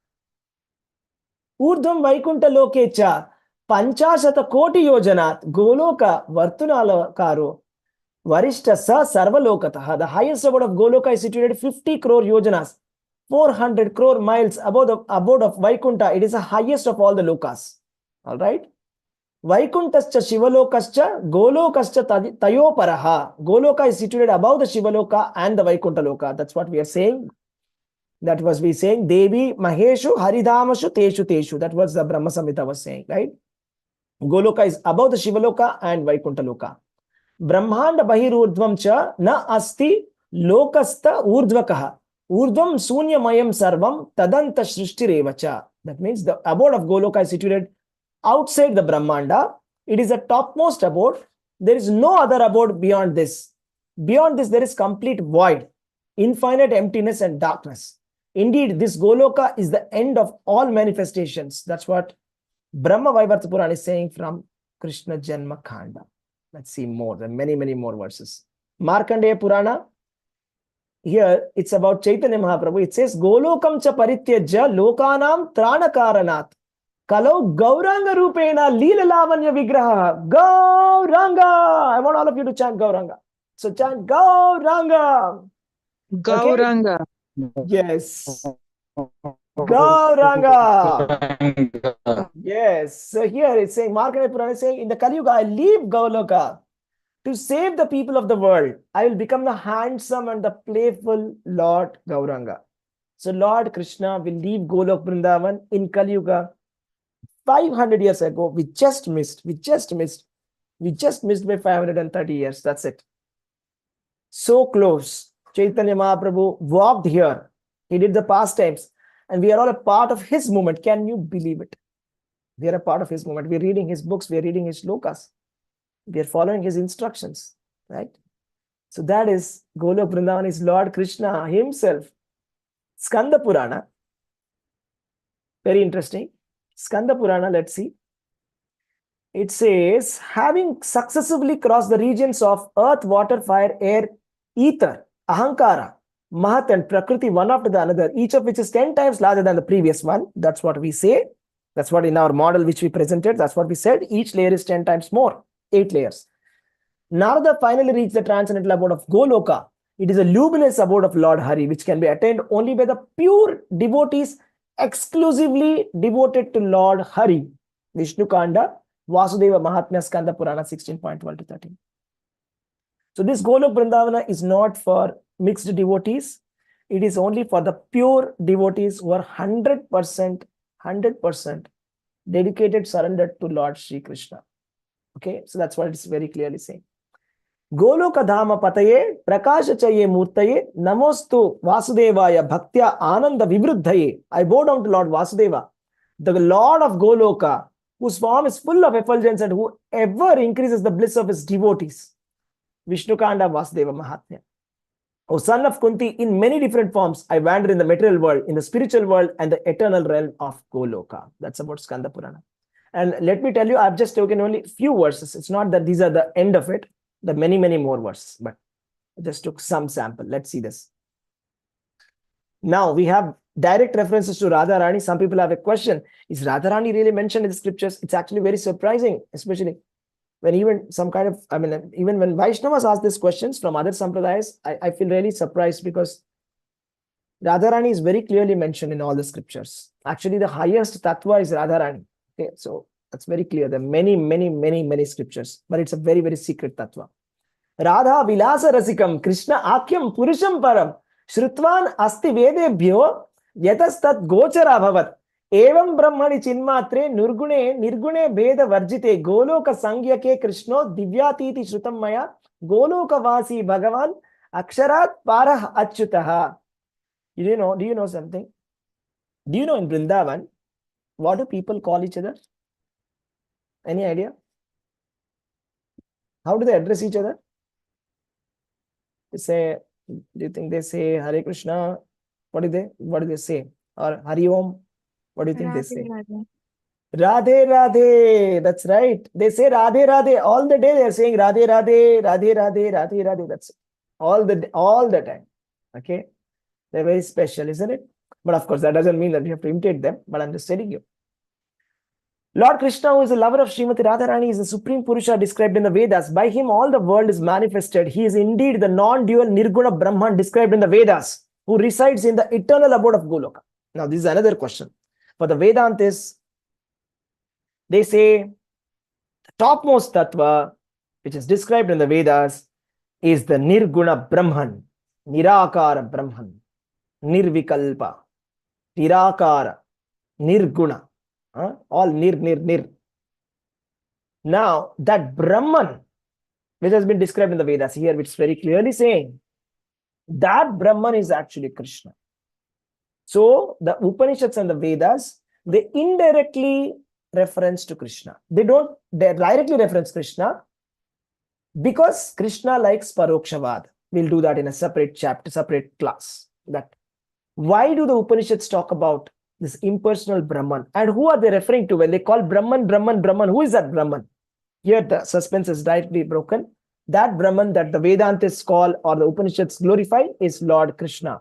Urdhvam Vaikunta Lokecha, Panchashata Koti Yojanat, Goloka Vartunalakaro, Varishta Sa Sarvalokataha. The highest abode of Goloka is situated 50 crore yojanas, 400 crore miles above the abode of Vaikunta. It is the highest of all the lokas. All right. Vaikuntascha Shivalokascha Golokascha Tayoparaha. Goloka is situated above the Shivaloka and the Vaikunta Loka. That's what we are saying. That was we saying Devi Maheshu Haridhamashu Teshu Teshu. That was the Brahma Samhita was saying, right? Goloka is above the Shivaloka and Vaikunta Loka. Brahmanda Bahirurdhvam cha na asti lokasta urdvakaha. Urdhvam sunyamayam sarvam tadanta shrishtirevacha. That means the abode of Goloka is situated outside the Brahmanda. It is a topmost abode. There is no other abode beyond this. Beyond this, there is complete void, infinite emptiness and darkness. Indeed, this Goloka is the end of all manifestations. That's what Brahma Vaivarta Purana is saying from Krishna Janma Khanda. Let's see more. There are many, many more verses. Markandeya Purana. Here, it's about Chaitanya Mahaprabhu. It says, Golokam cha parityajya lokanam tranakaranat. Kalau Gauranga Rupena Leela Lavanya Vigraha. Gauranga. I want all of you to chant Gauranga. So chant Gauranga. Gauranga. Okay? Yes. Gauranga. Yes. So here it's saying, Markandeya Purana is saying, in the Kali Yuga, I leave Goloka to save the people of the world. I will become the handsome and the playful Lord Gauranga. So Lord Krishna will leave Golok Vrindavan in Kali Yuga 500 years ago. We just missed by 530 years. That's it. So close. Chaitanya Mahaprabhu walked here. He did the pastimes. And we are all a part of his movement. Can you believe it? We are a part of his movement. We are reading his books. We are reading his shlokas. We are following his instructions. Right? So that is Golok Vrindavan is Lord Krishna himself. Skanda Purana. Very interesting. Skanda Purana, let's see. It says, having successively crossed the regions of earth, water, fire, air, ether, Ahankara, Mahat and Prakriti, one after the another, each of which is 10 times larger than the previous one. That's what we say. That's what in our model which we presented, that's what we said. Each layer is 10 times more, 8 layers. Narada finally reached the transcendental abode of Goloka. It is a luminous abode of Lord Hari, which can be attained only by the pure devotees exclusively devoted to Lord Hari. Vishnu Kanda, Vasudeva Mahatmya Skanda Purana 16.12 to 13. So this Golok Vrindavana is not for mixed devotees. It is only for the pure devotees who are 100% dedicated, surrendered to Lord Sri Krishna. Okay, so that's what it's very clearly saying. Goloka Dhama Pataye, Prakasha Chaye Murtaye, Namostu Vasudevaya Bhaktya Ananda Vivruddhaye. I bow down to Lord Vasudeva, the Lord of Goloka, whose form is full of effulgence and who ever increases the bliss of his devotees. Vishnu Kanda Vasudeva Mahatmya. O son of Kunti, in many different forms, I wander in the material world, in the spiritual world, and the eternal realm of Goloka. That's about Skanda Purana. And let me tell you, I've just taken only a few verses. It's not that these are the end of it, the many, many more verses, but I just took some sample. Let's see this. Now we have direct references to Radha Rani. Some people have a question. Is Radha Rani really mentioned in the scriptures? It's actually very surprising, especially when even some kind of, even when Vaishnavas ask these questions from other sampradayas, I feel really surprised because Radharani is very clearly mentioned in all the scriptures. Actually, the highest tattva is Radharani. Okay, so That's very clear. There are many scriptures, but it's a very, very secret tattva. Radha Vilasa Rasikam Krishna Akyam Purusham Param Shrutvan Asti Vedebhyo Yatastat Gochara Bhavat Evam Brahmani Chinmatre Nirgune Veda Varjite Goloka Sangyake Krishno Divyatiti Shrutam Maya Goloka Vasi Bhagavan Aksharat Parah Achyutaha. Do you know something? Do you know in Vrindavan, what do people call each other? Any idea? How do they address each other? They say, do you think they say Hare Krishna? What do they say? Or Hari Om? What do you think they say? Radhe Radhe. That's right. They say Radhe Radhe. All the day they are saying Radhe Radhe, Radhe Radhe, Radhe Radhe. That's it. All the time. Okay? They're very special, isn't it? But of course, that doesn't mean that we have to imitate them. But I'm just telling you. Lord Krishna, who is the lover of Srimati Radharani, is the supreme Purusha described in the Vedas. By him, all the world is manifested. He is indeed the non-dual Nirguna Brahman described in the Vedas, who resides in the eternal abode of Goloka. Now, this is another question. For the Vedantists, they say the topmost tattva, which is described in the Vedas, is the Nirguna Brahman, Nirakara Brahman, Nirvikalpa, Nirakara, Nirguna. All nir. Now, that Brahman, which has been described in the Vedas here, which is very clearly saying that Brahman is actually Krishna. So, the Upanishads and the Vedas, they indirectly reference to Krishna. They directly reference Krishna because Krishna likes Parokshavad. We'll do that in a separate chapter, separate class. That why do the Upanishads talk about this impersonal Brahman? And who are they referring to when they call Brahman? Who is that Brahman? Here the suspense is directly broken. That Brahman that the Vedantists call or the Upanishads glorify is Lord Krishna.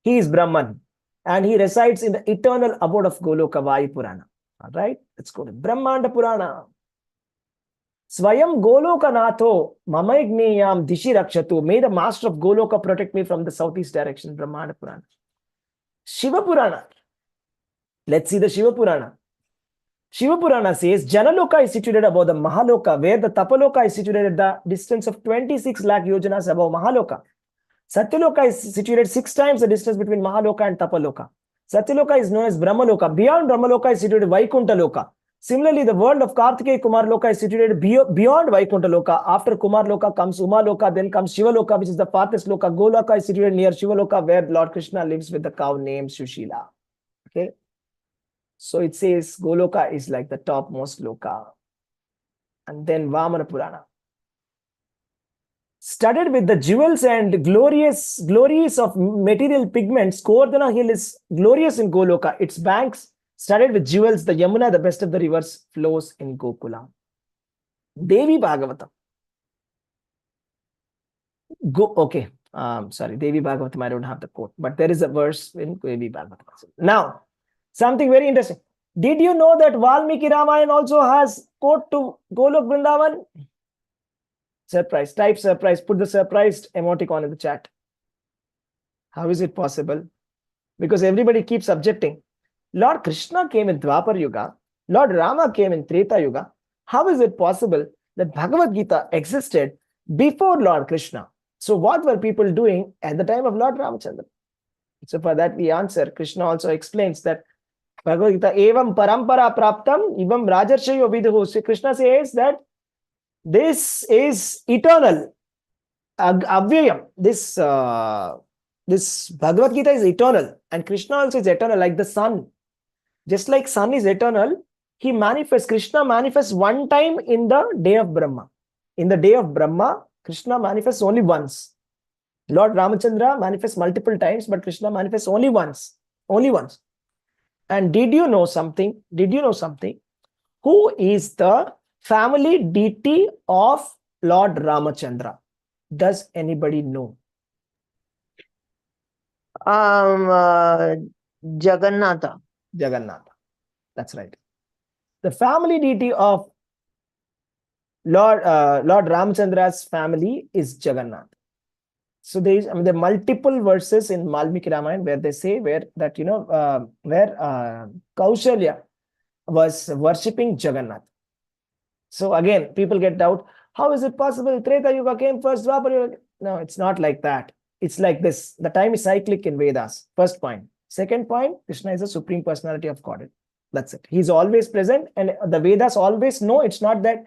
He is Brahman and he resides in the eternal abode of Goloka Vayu Purana. All right, let's go to Brahmanda Purana. Swayam Goloka Natho Mamagneyam Dishi Rakshatu. May the master of Goloka protect me from the southeast direction. Brahmanda Purana. Shiva Purana. Let's see the Shiva Purana. Shiva Purana says Janaloka is situated above the Mahaloka, where the Tapaloka is situated at the distance of 26 lakh yojanas above Mahaloka. Satyaloka is situated 6 times the distance between Mahaloka and Tapaloka. Satyaloka is known as Brahmaloka. Beyond Brahmaloka is situated Vaikuntha Loka. Similarly, the world of Kartikeya Kumar Loka is situated beyond Vaikuntha Loka. After Kumar Loka comes Uma Loka, then comes Shiva Loka, which is the farthest Loka. Goloka is situated near Shiva Loka, where Lord Krishna lives with the cow named Shushila. Okay. So it says Goloka is like the topmost Loka. And then Vamana Purana. Studded with the jewels and glories of material pigments, Govardhana Hill is glorious in Goloka. Its banks studded with jewels, the Yamuna, the best of the rivers, flows in Gokula. Devi Bhagavatam. Okay. Sorry, Devi Bhagavatam, I don't have the quote, but there is a verse in Devi Bhagavatam. Now, something very interesting. Did you know that Valmiki Ramayana also has quote to Golok Vrindavan? Surprise. Type surprise. Put the surprised emoticon in the chat. How is it possible? Because everybody keeps objecting. Lord Krishna came in Dwapar Yuga. Lord Rama came in Treta Yuga. How is it possible that Bhagavad Gita existed before Lord Krishna? So what were people doing at the time of Lord Ramachandra? So for that we answer. Krishna also explains that Bhagavad Gita evam parampara praptam evam rajarshayo viduhu. So Krishna says that this is eternal. Avyayam. This Bhagavad Gita is eternal. And Krishna also is eternal like the sun. Just like sun is eternal, he manifests, Krishna manifests one time in the day of Brahma. In the day of Brahma, Krishna manifests only once. Lord Ramachandra manifests multiple times, but Krishna manifests only once. Only once. And did you know something? Who is the family deity of Lord Ramachandra? Does anybody know? Jagannatha. Jagannatha. That's right. The family deity of Lord Ramachandra's family is Jagannath. So there are multiple verses in Valmiki Ramayana where they say where Kaushalya was worshipping Jagannath. So again, people get doubt. How is it possible? Treta Yuga came first, Dwapar Yuga. No, it's not like that. It's like this. The time is cyclic in Vedas. First point. Second point, Krishna is the supreme personality of Godhead. That's it. He's always present, and the Vedas always know it's not that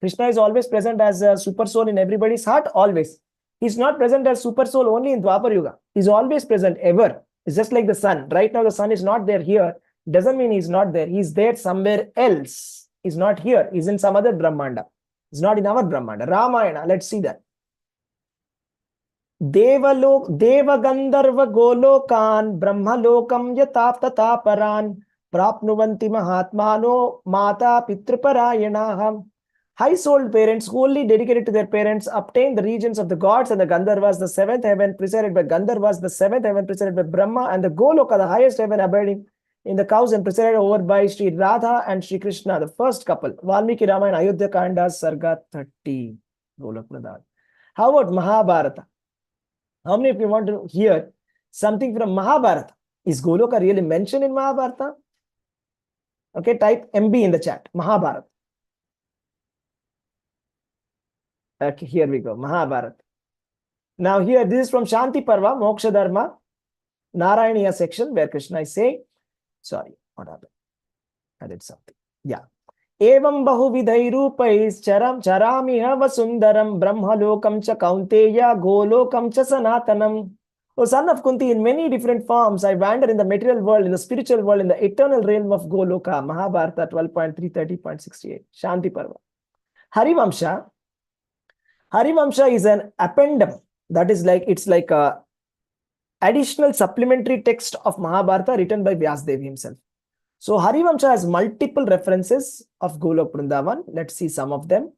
Krishna is always present as a super soul in everybody's heart, always. He's not present as super soul only in Dwapar Yuga. He's always present, ever. It's just like the sun. Right now, the sun is not there here. Doesn't mean he's not there. He's there somewhere else. He's not here. He's in some other Brahmanda. He's not in our Brahmanda. Ramayana, let's see that. Devagandharva Golokan Brahmalokam Yataptataparan Prapnuvanti Mahatmano Mata Pitriparayana. High-souled parents, wholly dedicated to their parents, obtain the regions of the gods and the Gandharvas, the seventh heaven presided by Gandharvas, the seventh heaven presided by Brahma, and the Goloka, the highest heaven abiding in the cows and presided over by Sri Radha and Sri Krishna, the first couple. Valmiki Ramayana, Ayodhya Kanda, Sarga 30. Golok Pradhan. How about Mahabharata? How many of you want to hear something from Mahabharata? Is Goloka really mentioned in Mahabharata? Okay, type MB in the chat. Mahabharata. Okay, here we go. Mahabharata. Now here, this is from Shanti Parva, Moksha Dharma, Narayaniya section, where Krishna is saying, sorry, what happened? I did something. Yeah. Evam bahuvidhai rupais charam charamiha vasundaram brahmalokam cha kaunteya golokam cha sanatanam. O son of Kunti, in many different forms, I wander in the material world, in the spiritual world, in the eternal realm of Goloka. Mahabharata 12.330.68. Shanti Parva. Harivamsha. Harivamsha is an appendum. That is like, it's like a additional supplementary text of Mahabharata written by Vyasdev himself. So Harivamsha has multiple references of Golok Vrindavan. Let's see some of them.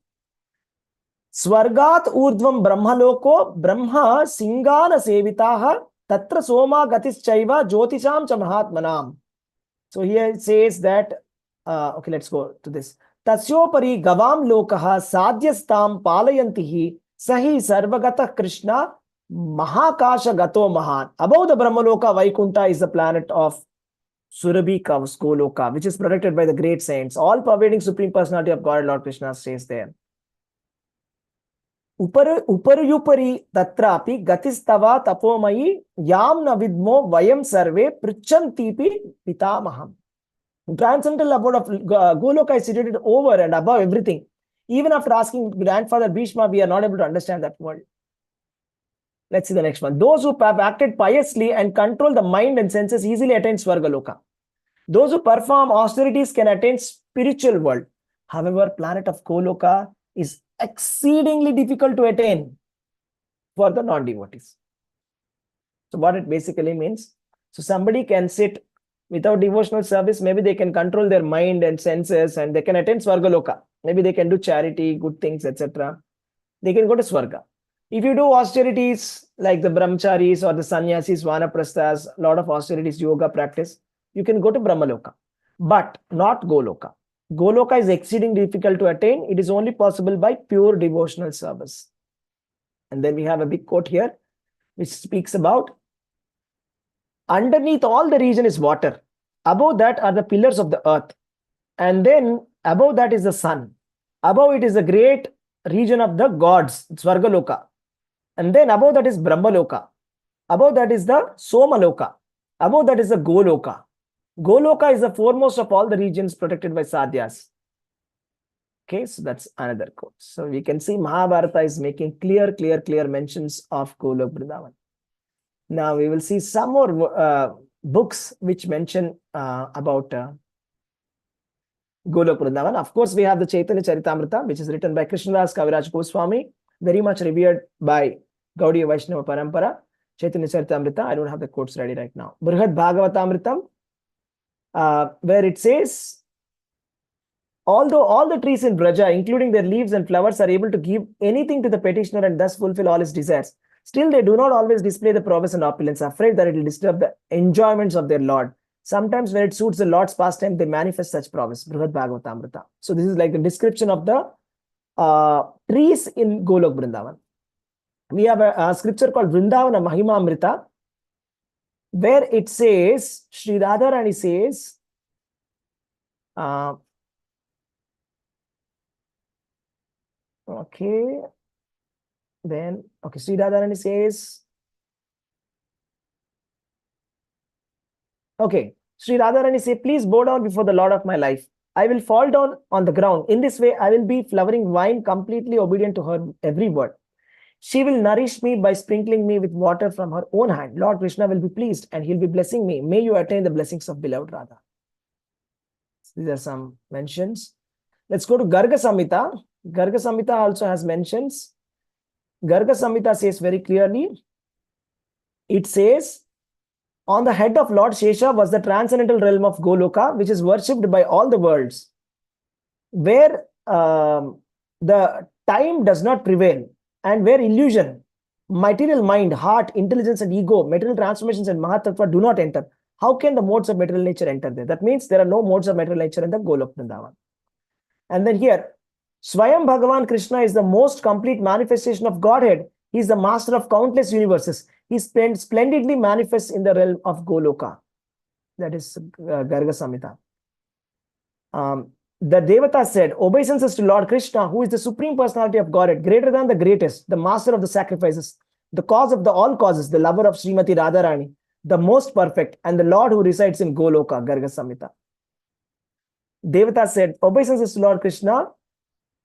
Swargat urdvam brahmaloko brahma singana sevitaha tatra soma gatis chaiva jyotisham cha mahatmanam. So here it says that, okay, let's go to this. Tasyopari gavam lokaha sadhyastam palayantihi sahi sarvagata Krishna mahakasha gato mahan. Above the Brahmaloka, Vaikunta is the planet of Surabhi cows, Goloka, which is protected by the great saints. All pervading supreme personality of God, Lord Krishna stays there. Uparuyupari tatrapi gatistava tapomayi yamna vidmo vayam sarve prichantipi pitamaham. Transcendental abode of Goloka is situated over and above everything. Even after asking grandfather Bhishma, we are not able to understand that word. Let's see the next one. Those who have acted piously and control the mind and senses easily attain Swargaloka. Those who perform austerities can attain spiritual world. However, planet of Goloka is exceedingly difficult to attain for the non-devotees. So what it basically means, so somebody can sit without devotional service, maybe they can control their mind and senses and they can attain Swargaloka. Maybe they can do charity, good things, etc. They can go to Swarga. If you do austerities like the brahmacharis or the sannyasis, vanaprasthas, a lot of austerities, yoga practice, you can go to Brahmaloka, but not Goloka. Goloka is exceedingly difficult to attain. It is only possible by pure devotional service. And then we have a big quote here, which speaks about underneath all the region is water. Above that are the pillars of the earth. And then above that is the sun. Above it is the great region of the gods, Swargaloka. And then above that is Brahmaloka. Above that is the Somaloka. Above that is the Goloka. Goloka is the foremost of all the regions protected by sadhyas. Okay, so that's another quote. So we can see Mahabharata is making clear mentions of Golok Vrindavan. Now we will see some more books which mention about Golok Vrindavan. Of course, we have the Chaitanya Charitamrita, which is written by Krishnadas Kaviraj Goswami, very much revered by Gaudiya Vaishnava Parampara. Chaitanya Charitamrita, I don't have the quotes ready right now. Brihad Bhagavatamritam, where it says, although all the trees in Braja, including their leaves and flowers, are able to give anything to the petitioner and thus fulfill all his desires, still they do not always display the prowess and opulence, afraid that it will disturb the enjoyments of their Lord. Sometimes when it suits the Lord's pastime, they manifest such prowess. Brihad Bhagavatamrita. So this is like the description of the trees in Golok Vrindavan. We have a scripture called Vrindavana Mahima Amrita, where it says, Sri Radharani says, Uh, okay. Then, okay, Sri Radharani says, okay, Sri Radharani say, please bow down before the Lord of my life. I will fall down on the ground. In this way, I will be flowering wine, completely obedient to her every word. She will nourish me by sprinkling me with water from her own hand. Lord Krishna will be pleased and he'll be blessing me. May you attain the blessings of beloved Radha. These are some mentions. Let's go to Garga Samhita. Garga Samhita also has mentions. Garga Samhita says very clearly, it says, on the head of Lord Shesha was the transcendental realm of Goloka, which is worshipped by all the worlds, where the time does not prevail, and where illusion, material mind, heart, intelligence, and ego, material transformations, and Mahatattva do not enter. How can the modes of material nature enter there? That means there are no modes of material nature in the Golok Vrindavan. And then here, Swayam Bhagavan Krishna is the most complete manifestation of Godhead. He is the master of countless universes. He splendidly manifests in the realm of Goloka. That is Garga Samhita. The Devata said, obeisances to Lord Krishna, who is the supreme personality of Godhead, greater than the greatest, the master of the sacrifices, the cause of the all causes, the lover of Srimati Radharani, the most perfect, and the Lord who resides in Goloka, Garga Samhita. Devata said, obeisances to Lord Krishna.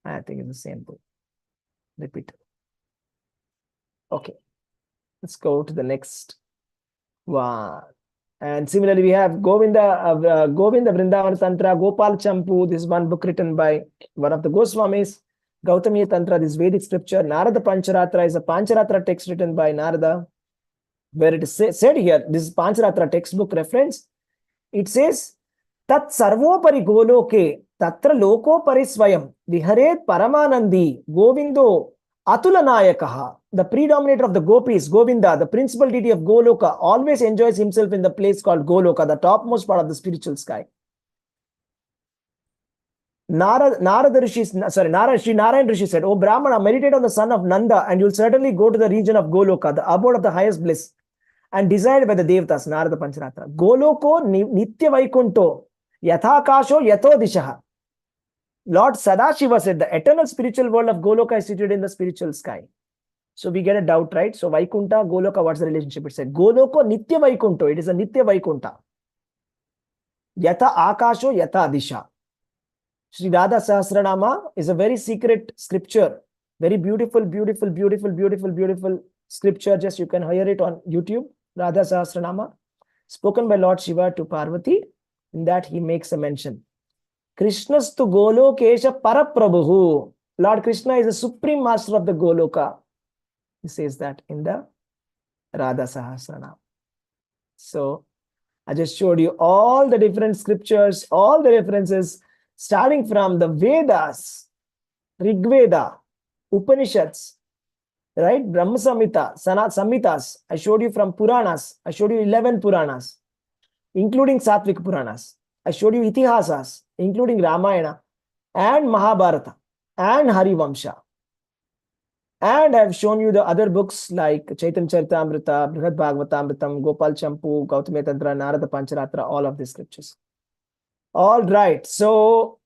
I think it's the same thing. Repeat. Okay. Let's go to the next one. And similarly, we have Govinda Vrindavan Tantra, Gopal Champu. This is one book written by one of the Goswamis. Gautamiya Tantra, this Vedic scripture. Narada Pancharatra is a Pancharatra text written by Narada, where it is said here, this is Pancharatra textbook reference. It says, Tat sarvopari goloke, tatra lokopari swayam, viharet paramanandi, Govindo Atulanayakaha. The predominator of the gopis, Govinda, the principal deity of Goloka, always enjoys himself in the place called Goloka, the topmost part of the spiritual sky. Sri Narayan Rishi said, O Brahmana, meditate on the son of Nanda and you'll certainly go to the region of Goloka, the abode of the highest bliss, and desired by the Devatas, Narada Pancharatra. Goloko Nitya Vaikunto, Yathakasho Yato Dishaha. Lord Sadashiva said, the eternal spiritual world of Goloka is situated in the spiritual sky. So we get a doubt, right? So Vaikunta, Goloka, what's the relationship? It said, Goloko Nitya Vaikunto. It is a Nitya Vaikunta. Yatha Akasho Yatha Disha. Sri Radha Sahasranama is a very secret scripture. Very beautiful, beautiful, beautiful, beautiful, beautiful scripture. Just you can hear it on YouTube. Radha Sahasranama, spoken by Lord Shiva to Parvati. In that he makes a mention. Krishnastu Golokesha Paraprabhu. Lord Krishna is the supreme master of the Goloka. He says that in the Radha Sahasranama. So I just showed you all the different scriptures, all the references, starting from the Vedas, Rig Veda, Upanishads, right? Brahma Samhita, Sanat Samhitas. I showed you from Puranas. I showed you 11 Puranas, including Satvik Puranas. I showed you Itihasas, including Ramayana and Mahabharata and Harivamsha. And I've shown you the other books like Chaitanya Charitamrita, Brihad Bhagavatamritam, Gopal Champu, Gautamiya Tantra, Narada Pancharatra, all of these scriptures. All right. So,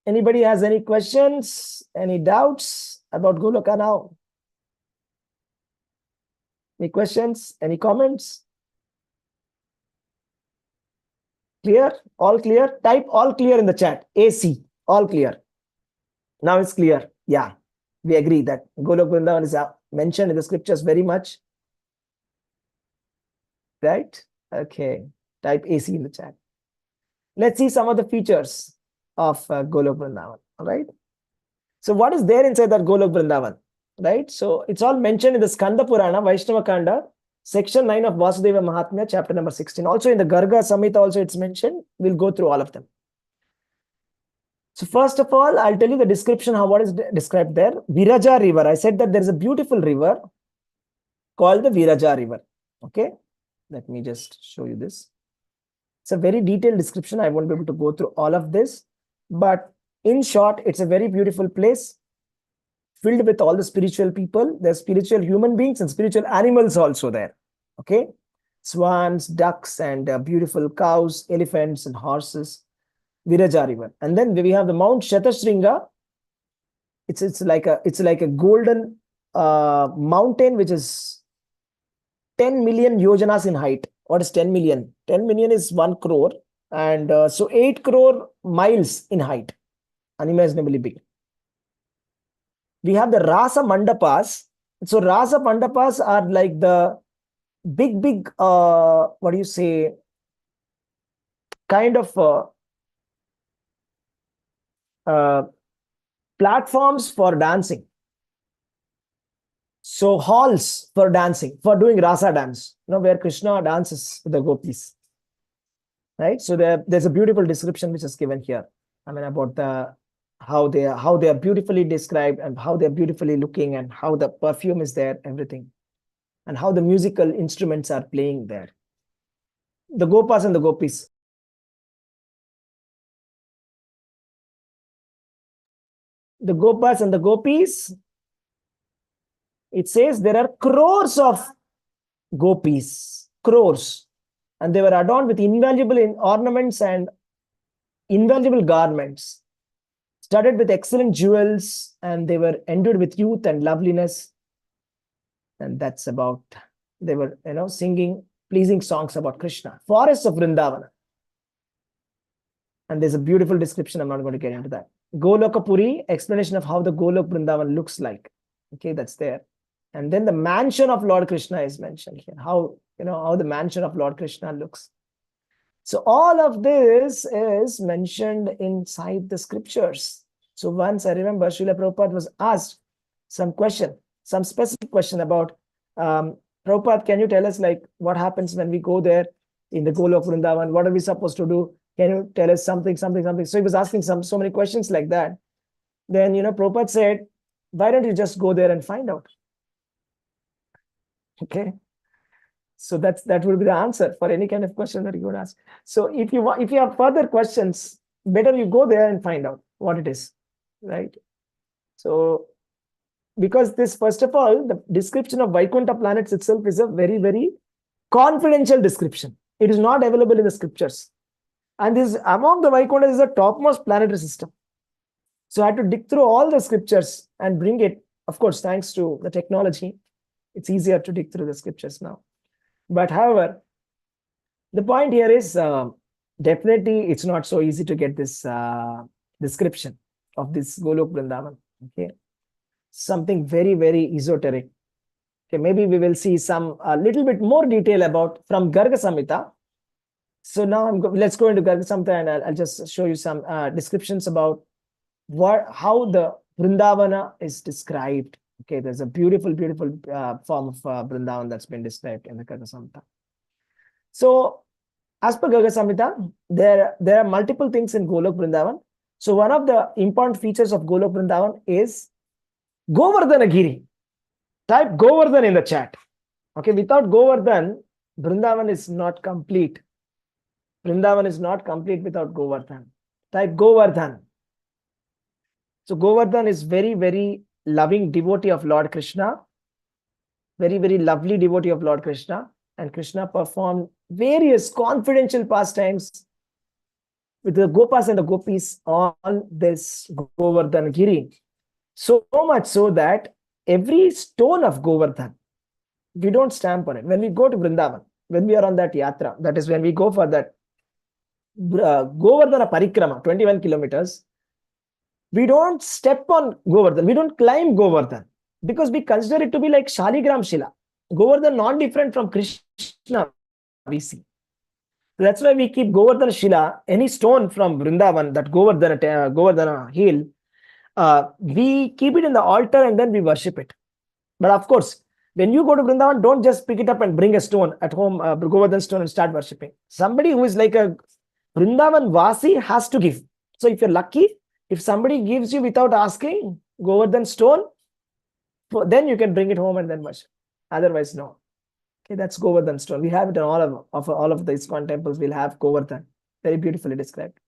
anybody has any questions, any doubts about Goloka now? Any questions? Any comments? Clear? All clear? Type all clear in the chat. AC. All clear. Now it's clear. Yeah. We agree that Golok Vrindavan is mentioned in the scriptures very much. Right? Okay. Type AC in the chat. Let's see some of the features of Golok Vrindavan. All right. So what is there inside that Golok Vrindavan? Right. So it's all mentioned in the Skanda Purana, Vaishnava Kanda, section 9 of Vasudeva Mahatmya, chapter number 16. Also in the Garga Samhita also it's mentioned. We'll go through all of them. So first of all, I'll tell you the description, what is described there. Viraja river. I said that there is a beautiful river called the Viraja river. Okay. Let me just show you this. It's a very detailed description. I won't be able to go through all of this. But in short, it's a very beautiful place filled with all the spiritual people. There's spiritual human beings and spiritual animals also there. Okay. Swans, ducks, and beautiful cows, elephants, and horses. Viraja river. And then we have the Mount Shatashringa. It's like a golden mountain which is 10 million yojanas in height. What is 10 million? 10 million is 1 crore. And so 8 crore miles in height. Unimaginably big. We have the Rasa Mandapas. So Rasa Mandapas are like the big, what do you say, kind of platforms for dancing. So halls for dancing, for doing Rasa dance, where Krishna dances with the gopis. Right? So there's a beautiful description which is given here. I mean, about how they are beautifully described and how they're beautifully looking and how the perfume is there, everything. And how the musical instruments are playing there. The Gopas and the Gopis. The Gopas and the Gopis, it says there are crores of Gopis, crores. And they were adorned with invaluable ornaments and invaluable garments, studded with excellent jewels, and they were endued with youth and loveliness. And that's about, they were, singing pleasing songs about Krishna. Forests of Vrindavana. And there's a beautiful description. I'm not going to get into that. Goloka Puri, explanation of how the Golok Vrindavan looks like. Okay, that's there. And then the mansion of Lord Krishna is mentioned here. How the mansion of Lord Krishna looks. So all of this is mentioned inside the scriptures. So once I remember, Srila Prabhupada was asked some specific question about, Prabhupada, can you tell us like what happens when we go there in the Golok Vrindavan? What are we supposed to do? Can you tell us something? So he was asking so many questions like that. Then, Prabhupada said, why don't you just go there and find out? Okay. So that would be the answer for any kind of question that you would ask. So if you have further questions, better you go there and find out what it is, right? So because this, first of all, the description of Vaikuntha planets itself is a very, very confidential description. It is not available in the scriptures. And this, among the Vaikunthas, is the topmost planetary system. So I had to dig through all the scriptures and bring it. Of course, thanks to the technology, it's easier to dig through the scriptures now. But however, the point here is definitely it's not so easy to get this description of this Golok Vrindavan. Okay, something very, very esoteric. Okay, maybe we will see a little bit more detail about from Garga Samhita. So now let's go into Garga Samhita and I'll just show you some descriptions about how the Vrindavana is described. Okay, there's a beautiful form of Vrindavan that's been described in the Garga Samhita. So as per Garga Samhita, there are multiple things in Golok Vrindavan. So one of the important features of Golok Vrindavan is Govardhana Giri. Type Govardhan in the chat. Okay, without Govardhan, Vrindavan is not complete. Vrindavan is not complete without Govardhan. Type Govardhan. So Govardhan is very, very loving devotee of Lord Krishna. Very, very lovely devotee of Lord Krishna. And Krishna performed various confidential pastimes with the Gopas and the Gopis on this Govardhan Giri. So much so that every stone of Govardhan, we don't stamp on it. When we go to Vrindavan, when we are on that yatra, that is when we go for that Govardhana Parikrama, 21 kilometers, we don't step on Govardhan. We don't climb Govardhan because we consider it to be like Shaligram Shila. Govardhan not different from Krishna, we see. That's why we keep Govardhana Shila, any stone from Vrindavan, that Govardhana hill, we keep it in the altar and then we worship it. But of course, when you go to Vrindavan, don't just pick it up and bring a stone at home, Govardhan stone, and start worshipping. Somebody who is like a Vrindavan Vasi has to give. So if you're lucky, if somebody gives you without asking Govardhan stone, then you can bring it home and then worship. Otherwise, no. Okay, that's Govardhan stone. We have it in all of the ISKCON temples. We'll have Govardhan. Very beautifully described.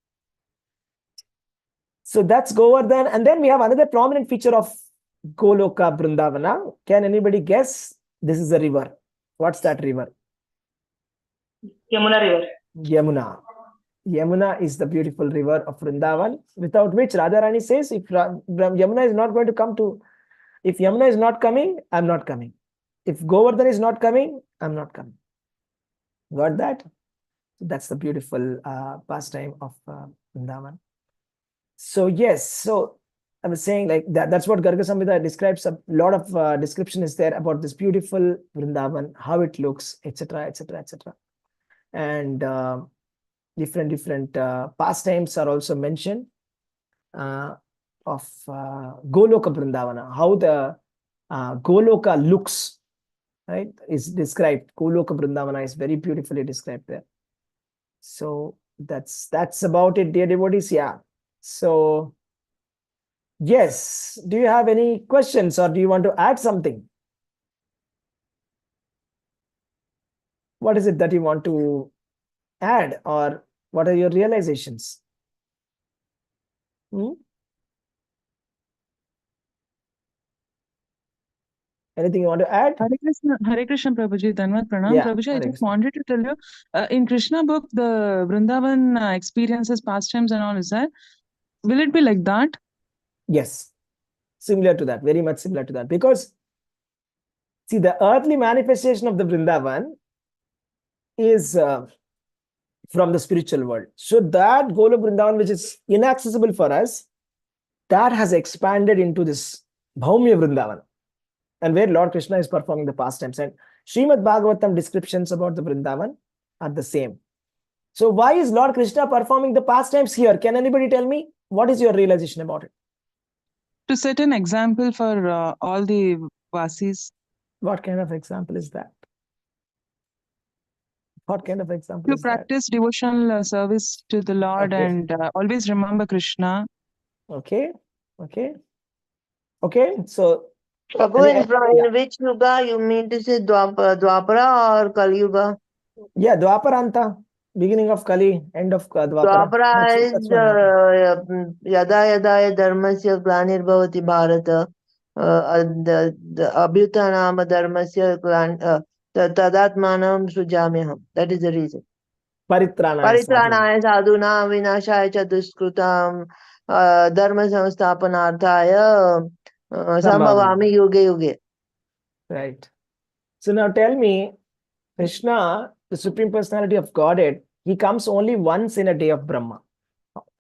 So that's Govardhan. And then we have another prominent feature of Goloka Vrindavana. Can anybody guess? This is a river. What's that river? Yamuna River. Yamuna. Yamuna is the beautiful river of Vrindavan, without which Radharani says, if Yamuna is not going to come to, if Yamuna is not coming, I'm not coming. If Govardhan is not coming, I'm not coming. Got that? That's the beautiful pastime of Vrindavan. So yes, so I was saying like that's what Garga Samhita describes. A lot of description is there about this beautiful Vrindavan, how it looks, etc., etc., etc. And different pastimes are also mentioned of Goloka Vrindavana, how the Goloka looks, right, is described. Goloka Vrindavana is very beautifully described there. So that's about it, dear devotees. Yeah. So yes, do you have any questions or do you want to add something? What is it that you want to add, or what are your realizations? Anything you want to add? Hare Krishna, Prabhuji. Dhanwad Pranam. Yeah, Prabhuji, I Hare just Krishna. wanted to tell you, in Krishna book, the Vrindavan experiences, pastimes and all, is that? Will it be like that? Yes, similar to that, very much similar to that. Because, see, the earthly manifestation of the Vrindavan is from the spiritual world. So that Golok Vrindavan, which is inaccessible for us, that has expanded into this Bhaumya Vrindavan, and where Lord Krishna is performing the pastimes. And Srimad Bhagavatam descriptions about the Vrindavan are the same. So why is Lord Krishna performing the pastimes here? Can anybody tell me? What is your realization about it? To set an example for all the Vasis. What kind of example is that? What kind of example To is that? practice devotional service to the Lord, Okay. and always remember Krishna. Okay. Okay. Okay. So, Prabhu, yeah. in which yuga you mean to say Dwapara or Kali Yuga? Yeah, Dwaparanta, beginning of Kali, end of Dwapara. Dwapara is That's what happened. yada yada dharmasya glanirvavati bharata the abhyutanama dharmasya tadatmanam sujamyaham. That is the reason. Paritranaya sadhu. Paritranaya sadhuna vinashaya cha duskrutam dharma samsthapanarthaya sambhavami yuge yuge. Right. So now tell me, Krishna, the Supreme Personality of Godhead, he comes only once in a day of Brahma.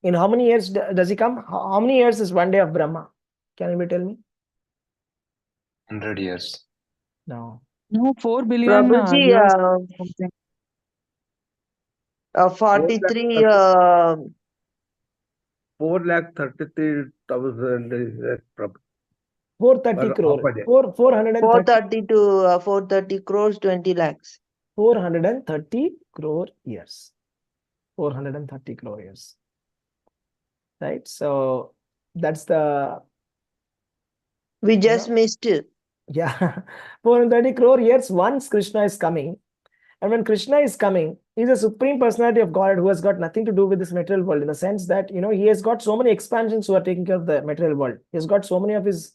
In how many years does he come? How many years is one day of Brahma? Can anybody tell me? 100 years. No. No, 4 billion Prabhuji, years. Something. 43 4,33,000 is Prabhu. 430 crore. 430 to 430 crores, 20 lakhs. 430 crore years. 430 crore years. Right? So that's the... We just missed it. Yeah. 430 crore years once Krishna is coming. And when Krishna is coming, he's a Supreme Personality of God who has got nothing to do with this material world, in the sense that, he has got so many expansions who are taking care of the material world. He has got so many of his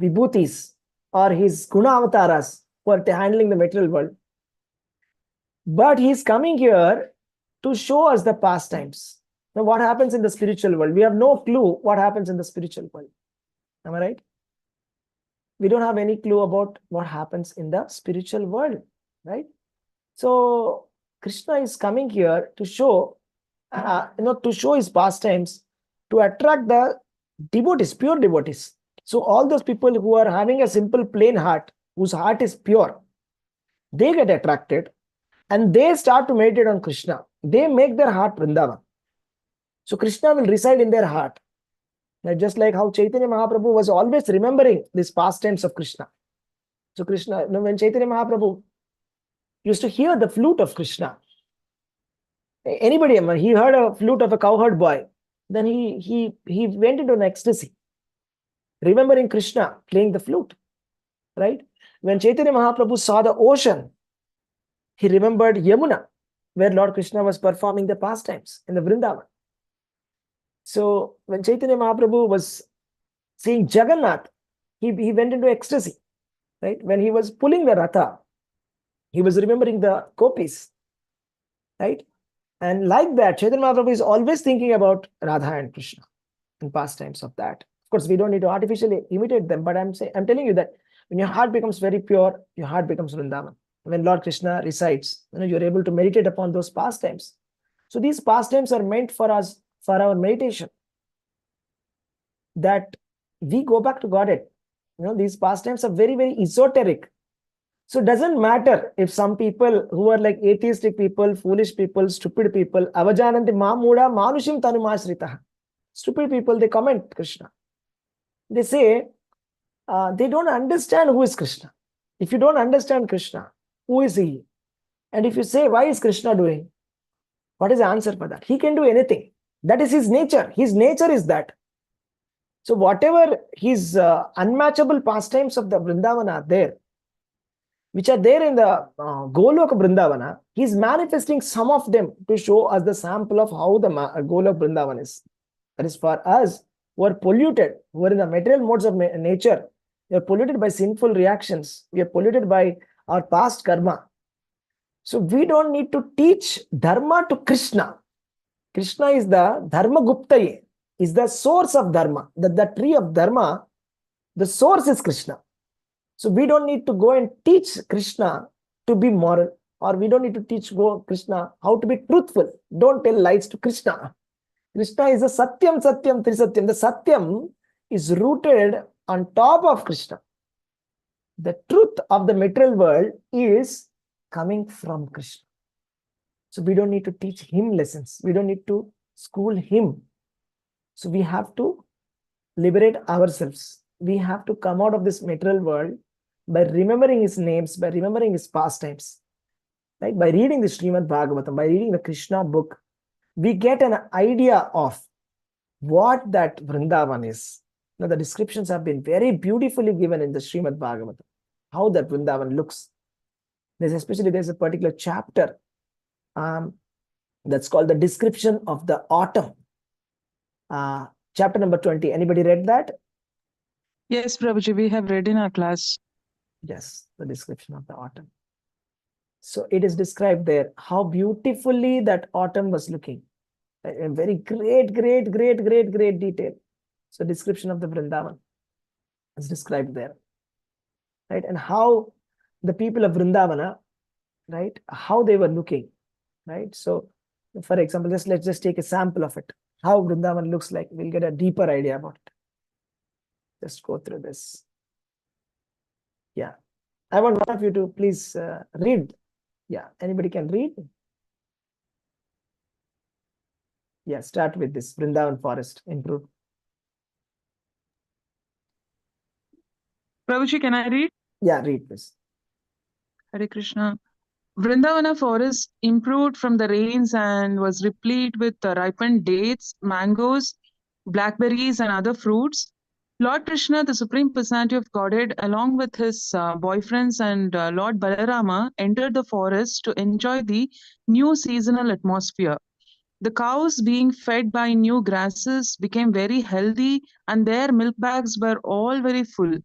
vibhutis or his guna avataras who are handling the material world. But he's coming here to show us the pastimes. Now, what happens in the spiritual world? We have no clue what happens in the spiritual world. Am I right? We don't have any clue about what happens in the spiritual world, right? So Krishna is coming here to show, to show his pastimes, to attract the devotees, pure devotees. So all those people who are having a simple plain heart, whose heart is pure, they get attracted and they start to meditate on Krishna. They make their heart Vrindavan. So Krishna will reside in their heart. Just like how Chaitanya Mahaprabhu was always remembering these pastimes of Krishna. So Krishna, when Chaitanya Mahaprabhu used to hear the flute of Krishna, anybody, he heard a flute of a cowherd boy, then he went into an ecstasy, remembering Krishna playing the flute, right? When Chaitanya Mahaprabhu saw the ocean, he remembered Yamuna, where Lord Krishna was performing the pastimes in the Vrindavan. So when Chaitanya Mahaprabhu was seeing Jagannath, he went into ecstasy, right? When he was pulling the Ratha, he was remembering the gopis, right? And like that, Chaitanya Mahaprabhu is always thinking about Radha and Krishna and pastimes of that. Of course, we don't need to artificially imitate them, but I'm telling you that when your heart becomes very pure, your heart becomes Vrindavan. When Lord Krishna recites, you're able to meditate upon those pastimes. So these pastimes are meant for us, for our meditation, that we go back to Godhead. These pastimes are very, very esoteric. So it doesn't matter if some people who are like atheistic people, foolish people, stupid people, avajananti mamuda manushim tanumasrita. Stupid people, they comment Krishna. They say they don't understand who is Krishna. If you don't understand Krishna, who is he? And if you say, why is Krishna doing? What is the answer for that? He can do anything. That is his nature. His nature is that. So whatever his unmatchable pastimes of the Vrindavana are there, which are there in the Goloka Vrindavana, he is manifesting some of them to show us the sample of how the Goloka Vrindavan is. That is for us who are polluted, who are in the material modes of nature. We are polluted by sinful reactions. We are polluted by our past karma. So we don't need to teach dharma to Krishna. Krishna is the dharma guptaye, is the source of dharma. The tree of dharma, the source is Krishna. So we don't need to go and teach Krishna to be moral, or we don't need to teach Krishna how to be truthful. Don't tell lies to Krishna. Krishna is a Satyam, Satyam, Trisatyam. The Satyam is rooted on top of Krishna. The truth of the material world is coming from Krishna. So we don't need to teach him lessons. We don't need to school him. So we have to liberate ourselves. We have to come out of this material world by remembering his names, by remembering his pastimes. Right? By reading the Srimad Bhagavatam, by reading the Krishna book, we get an idea of what that Vrindavan is. Now, the descriptions have been very beautifully given in the Srimad Bhagavatam, how that Vrindavan looks. There's a particular chapter that's called the description of the autumn. Chapter number 20. Anybody read that? Yes, Prabhuji, we have read in our class. Yes, the description of the autumn. So it is described there how beautifully that autumn was looking. In very great detail. So description of the Vrindavan is described there. Right? And how the people of Vrindavana, right, how they were looking. Right? So, for example, let's just take a sample of it. How Vrindavan looks like. We'll get a deeper idea about it. Just go through this. Yeah. I want one of you to please read. Yeah. Anybody can read? Yeah. Start with this Vrindavan forest. Improve. Prabhuji, can I read? Yeah. Read this. Hare Krishna. Vrindavana forest improved from the rains and was replete with ripened dates, mangoes, blackberries, and other fruits. Lord Krishna, the Supreme Personality of Godhead, along with his boyfriends and Lord Balarama, entered the forest to enjoy the new seasonal atmosphere. The cows, being fed by new grasses, became very healthy, and their milk bags were all very full.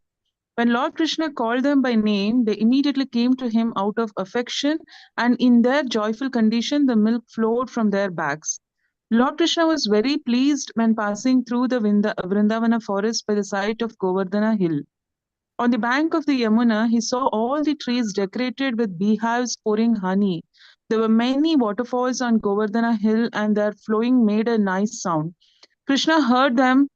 When Lord Krishna called them by name, they immediately came to him out of affection, and in their joyful condition, the milk flowed from their bags. Lord Krishna was very pleased when passing through the Vrindavana forest by the side of Govardhana hill. On the bank of the Yamuna, he saw all the trees decorated with beehives pouring honey. There were many waterfalls on Govardhana hill, and their flowing made a nice sound. Krishna heard them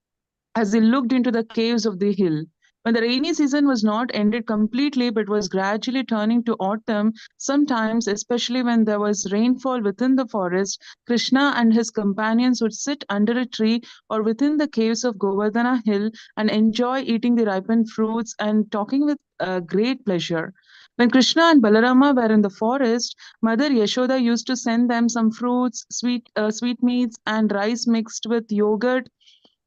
as he looked into the caves of the hill. When the rainy season was not ended completely but was gradually turning to autumn, sometimes, especially when there was rainfall within the forest, Krishna and his companions would sit under a tree or within the caves of Govardhana hill and enjoy eating the ripened fruits and talking with great pleasure. When Krishna and Balarama were in the forest, Mother Yashoda used to send them some fruits, sweetmeats, and rice mixed with yogurt.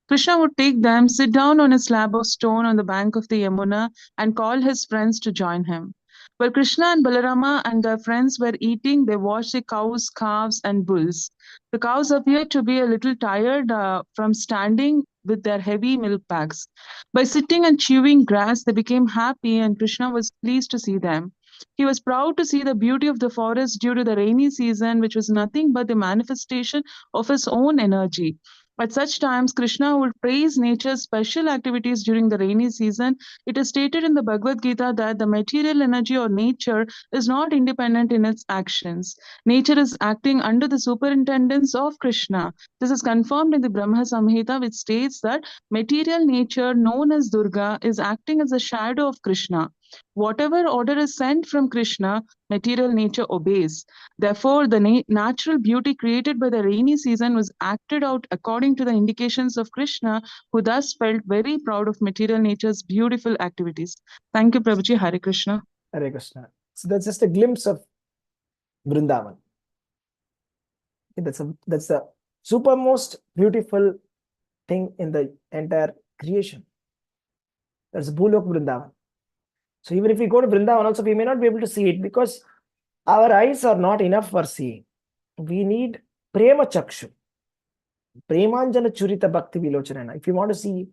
Krishna would take them, sit down on a slab of stone on the bank of the Yamuna, and call his friends to join him. While Krishna and Balarama and their friends were eating, they watched the cows, calves, and bulls. The cows appeared to be a little tired from standing with their heavy milk bags. By sitting and chewing grass, they became happy, and Krishna was pleased to see them. He was proud to see the beauty of the forest due to the rainy season, which was nothing but the manifestation of his own energy. At such times, Krishna would praise nature's special activities during the rainy season. It is stated in the Bhagavad Gita that the material energy or nature is not independent in its actions. Nature is acting under the superintendence of Krishna. This is confirmed in the Brahma Samhita, which states that material nature, known as Durga, is acting as a shadow of Krishna. Whatever order is sent from Krishna, material nature obeys. Therefore, the natural beauty created by the rainy season was acted out according to the indications of Krishna, who thus felt very proud of material nature's beautiful activities. Thank you, Prabhuji. Hare Krishna. Hare Krishna. So that's just a glimpse of Vrindavan. Okay, that's the supermost beautiful thing in the entire creation. That's Bhulok Vrindavan. So even if we go to Vrindavan also, we may not be able to see it because our eyes are not enough for seeing. We need Prema Chakshu. Premanjana Churita Bhakti Vilochanana. If you want to see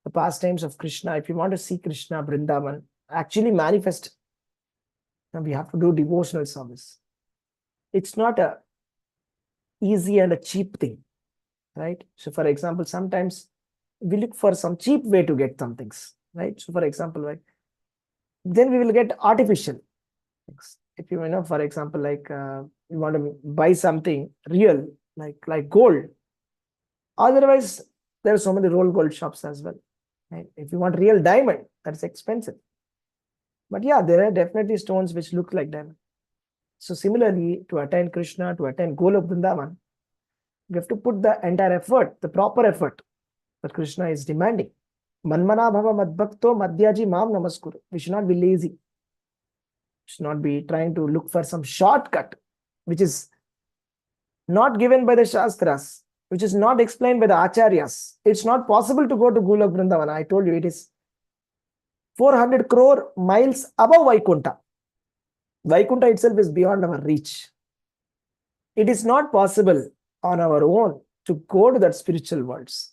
the pastimes of Krishna, if you want to see Krishna, Vrindavan, actually manifest, then we have to do devotional service. It's not a easy and a cheap thing, right? So for example, sometimes we look for some cheap way to get some things, right? So for example, like, then we will get artificial things. If you know, for example, like you want to buy something real, like gold. Otherwise, there are so many roll gold shops as well. Right? If you want real diamond, that's expensive. But yeah, there are definitely stones which look like diamond. So similarly, to attain Krishna, to attain Golok Vrindavan, we have to put the entire effort, the proper effort that Krishna is demanding. Manmana bhava madbhakto madhyaji mam namaskuru. We should not be lazy. We should not be trying to look for some shortcut, which is not given by the Shastras, which is not explained by the Acharyas. It's not possible to go to Golok Vrindavan. I told you it is 400 crore miles above Vaikunta. Vaikunta itself is beyond our reach. It is not possible on our own to go to that spiritual worlds.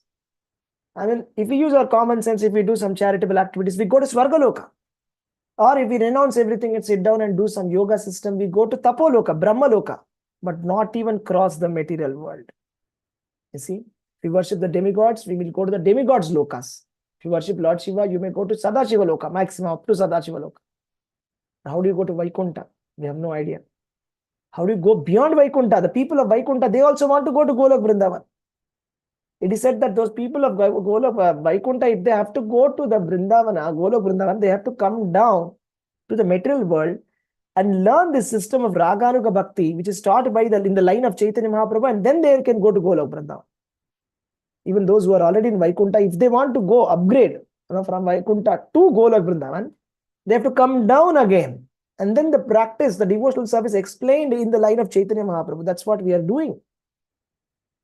I mean, if we use our common sense, if we do some charitable activities, we go to Swargaloka. Or if we renounce everything and sit down and do some yoga system, we go to Tapoloka, Brahmaloka, but not even cross the material world. You see, if we worship the demigods, we will go to the demigods lokas. If you worship Lord Shiva, you may go to Sadashiva Loka, maximum up to Sadashiva Loka. How do you go to Vaikunta? We have no idea. How do you go beyond Vaikunta? The people of Vaikunta, they also want to go to Golok Vrindavan. It is said that those people of Golok Vaikunta, if they have to go to the Vrindavana, Golok Vrindavan, they have to come down to the material world and learn this system of Raganuga Bhakti, which is taught by in the line of Chaitanya Mahaprabhu, and then they can go to Golok Vrindavan. Even those who are already in Vaikunta, if they want to go upgrade from Vaikunta to Golok Vrindavan, they have to come down again. And then the practice, the devotional service explained in the line of Chaitanya Mahaprabhu. That's what we are doing.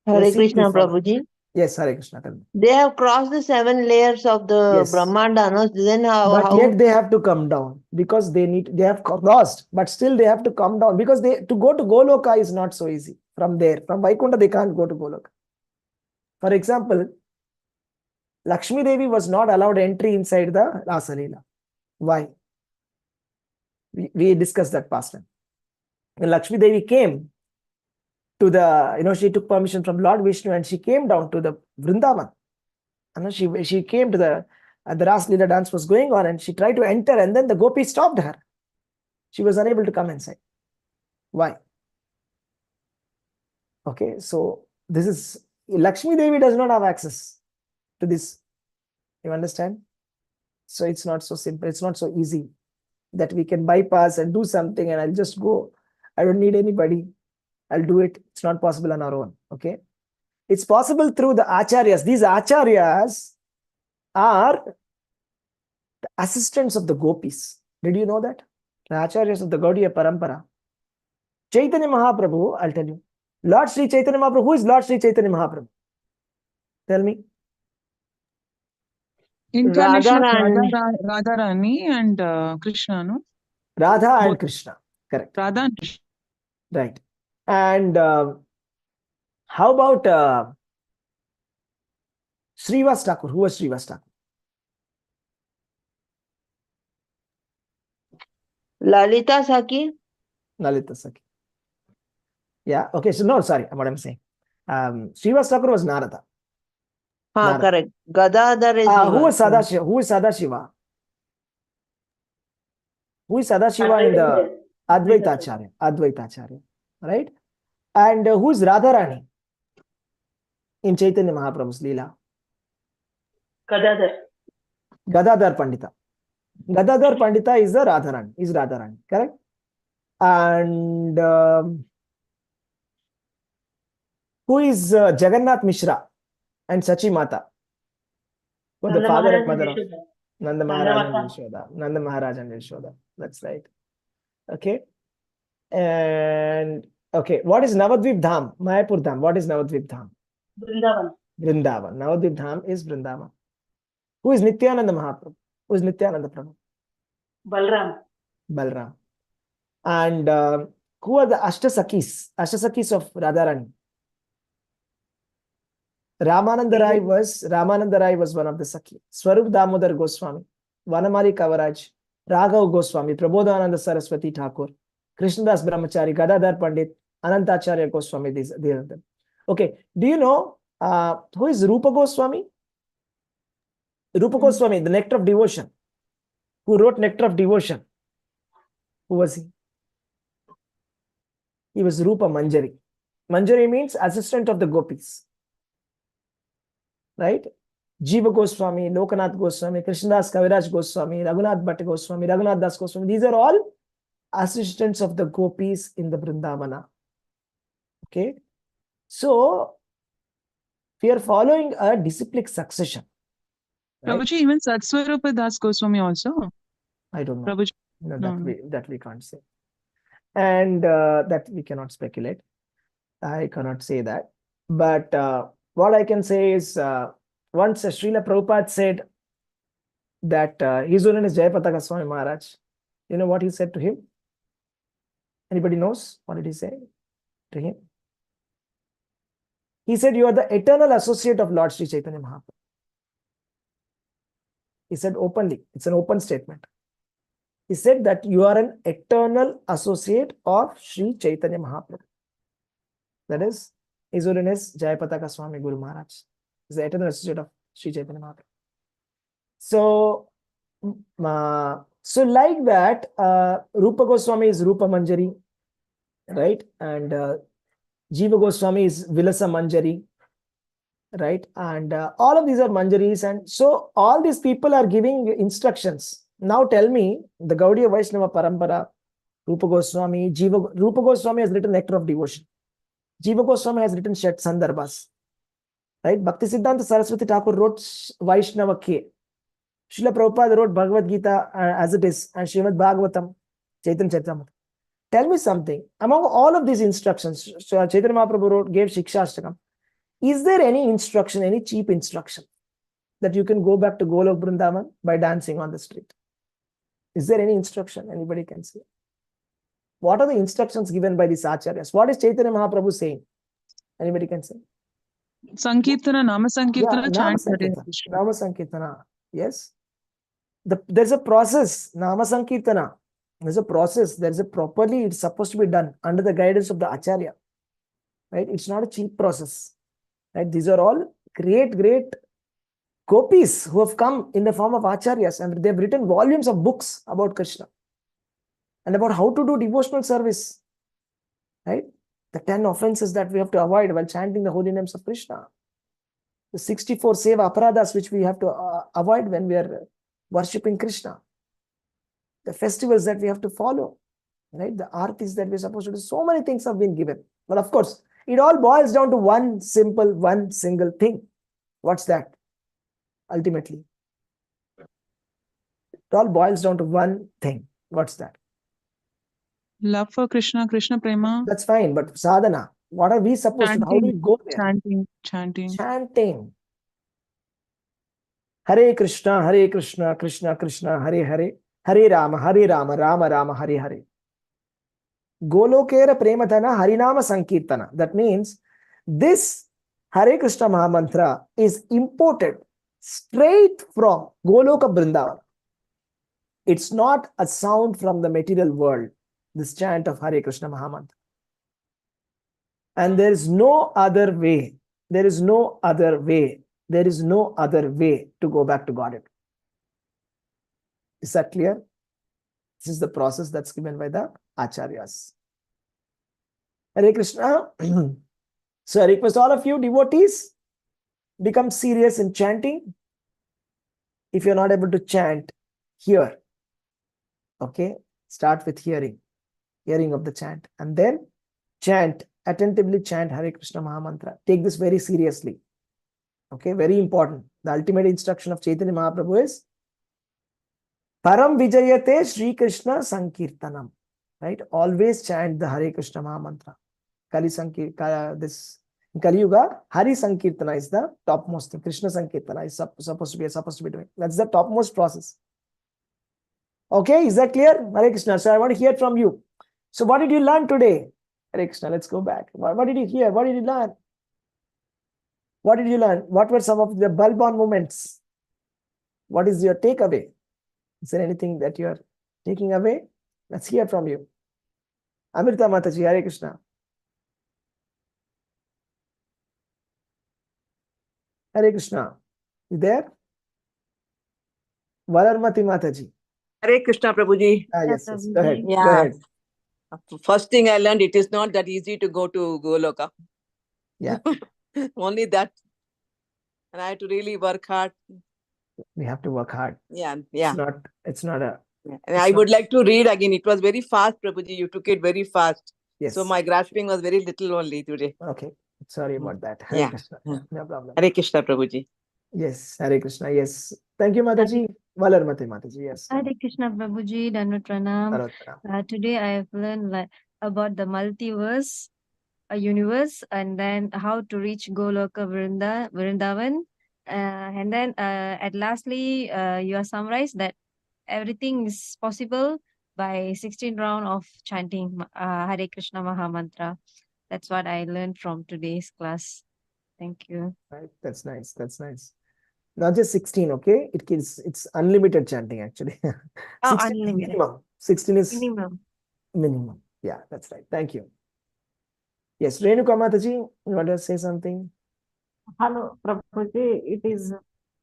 Hare Krishna, Prabhuji. Yes, Hare Krishna. They have crossed the 7 layers of the Yes. Brahmanda, no? Then But yet they have to come down because they have crossed, but still they have to come down because to go to Goloka is not so easy. From there, from Vaikunta, they can't go to Goloka. For example, Lakshmi Devi was not allowed entry inside the Rasa Leela. Why? We discussed that past time. When Lakshmi Devi came to the, she took permission from Lord Vishnu and she came down to the Vrindavan. And she came to the Rasa Leela dance was going on and she tried to enter and then the gopi stopped her. She was unable to come inside. Why? Okay, so this is, Lakshmi Devi does not have access to this. You understand? So it's not so simple. It's not so easy that we can bypass and do something and I'll just go. I don't need anybody. I'll do it. It's not possible on our own. Okay. It's possible through the acharyas. These acharyas are the assistants of the gopis. Did you know that? The acharyas of the Gaudiya Parampara. Chaitanya Mahaprabhu, I'll tell you. Lord Sri Chaitanya Mahaprabhu. Who is Lord Sri Chaitanya Mahaprabhu? Tell me. Incarnation of Radha Radha Rani and Krishna, no? Radha and Both. Krishna. Correct. Radha and Krishna. Right. And how about Srivas Thakur? Who was Srivas Thakur? Lalita Saki. Lalita Sakhi. Yeah, okay, so no, sorry, what I'm saying. Srivas Thakur was Narada. Narada. Correct. Gadadhar is Who was Srivas. Sadashiva? Who is Sadashiva? Who is Sadashiva in the Advaitacharya? Advaitacharya, right? And who is Radharani in Chaitanya Mahaprabhu's Leela? Gadadhar. Gadadhar Pandita. Gadadhar Pandita is the Radharani, correct? And who is Jagannath Mishra and Sachi Mata? Who the father and mother of Nanda Maharaj and Yashoda. Nanda Maharaj and Yashoda. That's right. Okay. And okay, what is Navadvip Dham? Mayapur Dham. What is Navadvip Dham? Vrindavan. Vrindavan. Navadvip Dham is Vrindavan. Who is Nityananda Mahaprabhu? Who is Nityananda Prabhu? Balram. Balram. And who are the Ashtasakis? Ashtasakis of Radharani. Ramananda Rai was one of the Sakhi. Swarup Damodar Goswami, Vanamali Kavaraj, Raghav Goswami, Prabodhananda Saraswati Thakur, Krishnadas Brahmachari, Gadadhar Pandit, Anantacharya Goswami, these are them. Okay, do you know who is Rupa Goswami? Rupa Goswami, the Nectar of Devotion. Who wrote Nectar of Devotion? Who was he? He was Rupa Manjari. Manjari means assistant of the gopis. Right? Jiva Goswami, Lokanath Goswami, Krishnadas Kaviraj Goswami, Raghunath Bhatt Goswami, Raghunath Das Goswami. These are all assistants of the gopis in the Vrindavana. Okay. So, we are following a disciplic succession. Right? Prabhuji, even Satswarupa Das Goswami also? I don't know. Prabhuji. No, No. that we can't say. And that we cannot speculate. I cannot say that. But what I can say is once Srila Prabhupada said that His Holiness Jayapataka Swami Maharaj, you know what he said to him? Anybody knows? What did he say to him? He said, you are the eternal associate of Lord Sri Chaitanya Mahaprabhu. He said openly, it's an open statement. He said that you are an eternal associate of Sri Chaitanya Mahaprabhu. That is, His Holiness Jayapataka Swami Guru Maharaj is the eternal associate of Sri Chaitanya Mahaprabhu. So like that, Rupa Goswami is Rupa Manjari, right? And Jiva Goswami is Vilasa Manjari, right? And all of these are Manjaris. And so all these people are giving instructions. Now tell me, the Gaudiya Vaishnava Parampara, Rupa Goswami, Rupa Goswami has written Nectar of Devotion. Jiva Goswami has written Shat Sandarbhas. Right? Bhaktisiddhanta Saraswati Thakur wrote Vaishnava K. Srila Prabhupada wrote Bhagavad Gita as it is, and Srimad Bhagavatam, Chaitanya Charitamrita. Tell me something. Among all of these instructions, so Chaitanya Mahaprabhu gave Shikshashtakam. Is there any instruction, any cheap instruction, that you can go back to Golok Vrindavan by dancing on the street? Is there any instruction anybody can say? What are the instructions given by these acharyas? What is Chaitanya Mahaprabhu saying? Anybody can say? Sankirtana, Nama Sankirtana, Yeah, chant Hare Nama Krishna. Nama Sankirtana. Yes. There's a process. Nama Sankirtana. There's a process. There's a properly, it's supposed to be done under the guidance of the acharya. Right? It's not a cheap process. Right? These are all great gopis who have come in the form of acharyas, and they've written volumes of books about Krishna and about how to do devotional service. Right? The 10 offenses that we have to avoid while chanting the holy names of Krishna. The 64 seva aparadas which we have to avoid when we are worshipping Krishna. The festivals that we have to follow. Right? The artis that we're supposed to do. So many things have been given. But of course, it all boils down to one single thing. What's that? Ultimately, it all boils down to one thing. What's that? Love for Krishna, Krishna Prema. That's fine, but sadhana, what are we supposed to do? How do we go there? Chanting. Chanting. Hare Krishna, Krishna Krishna, Hare Hare, Hare Rama, Rama Rama, Hare Hare. Golokera Premadhana Harinama Sankirtana. That means this Hare Krishna Mahamantra is imported straight from Goloka Vrindavan. It's not a sound from the material world, this chant of Hare Krishna Mahamantra. And there is no other way. There is no other way. There is no other way to go back to Godhead. Is that clear? This is the process that's given by the Acharyas. Hare Krishna. So I request all of you devotees, become serious in chanting. If you're not able to chant, hear. Okay? Start with hearing of the chant, and then chant, attentively chant Hare Krishna Mahamantra. Take this very seriously. Okay, very important. The ultimate instruction of Chaitanya Mahaprabhu is Param Vijayate Sri Krishna Sankirtanam. Right? Always chant the Hare Krishna Mahamantra. In Kali Yuga, Hari Sankirtana is the topmost thing. Krishna Sankirtana is supposed to be doing. That's the topmost process. Okay, is that clear? Hare Krishna. So I want to hear from you. So what did you learn today? Hare Krishna, let's go back. What did you hear? What did you learn? What did you learn? What were some of the bulb-on moments? What is your takeaway? Is there anything that you are taking away? Let's hear from you. Amrita Mataji, Hare Krishna. Hare Krishna. You there? Valarmati Mataji. Hare Krishna, Prabhuji. Yes, yes. Go ahead. Yeah. Go ahead. First thing I learned, it is not that easy to go to Goloka. Yeah. Only that. And I had to really work hard. We have to work hard. Yeah. It's not a. And I would like to read again. It was very fast, Prabhuji. You took it very fast. Yes. So my grasping was very little only today. Okay. Sorry about that. Hare Yeah. Krishna. No problem. Hare Krishna, Prabhuji. Yes. Hare Krishna. Yes. Thank you, Mataji. Valarmati Mataji. Yes. Hare Krishna Prabhuji, Danvat Pranam. Narottam. Today I have learned about the multiverse, a universe, and then how to reach Goloka Vrindavan. And then at lastly, you are summarized that everything is possible by 16 round of chanting Hare Krishna Mahamantra. That's what I learned from today's class. Thank you. Right. That's nice. That's nice. Not just 16, okay? It's unlimited chanting actually. 16 is Unlimited. minimum. 16 is Minimum. Yeah, that's right. Thank you. Yes, Renuka Mataji, you want to say something? Hello, Prabhuji. It is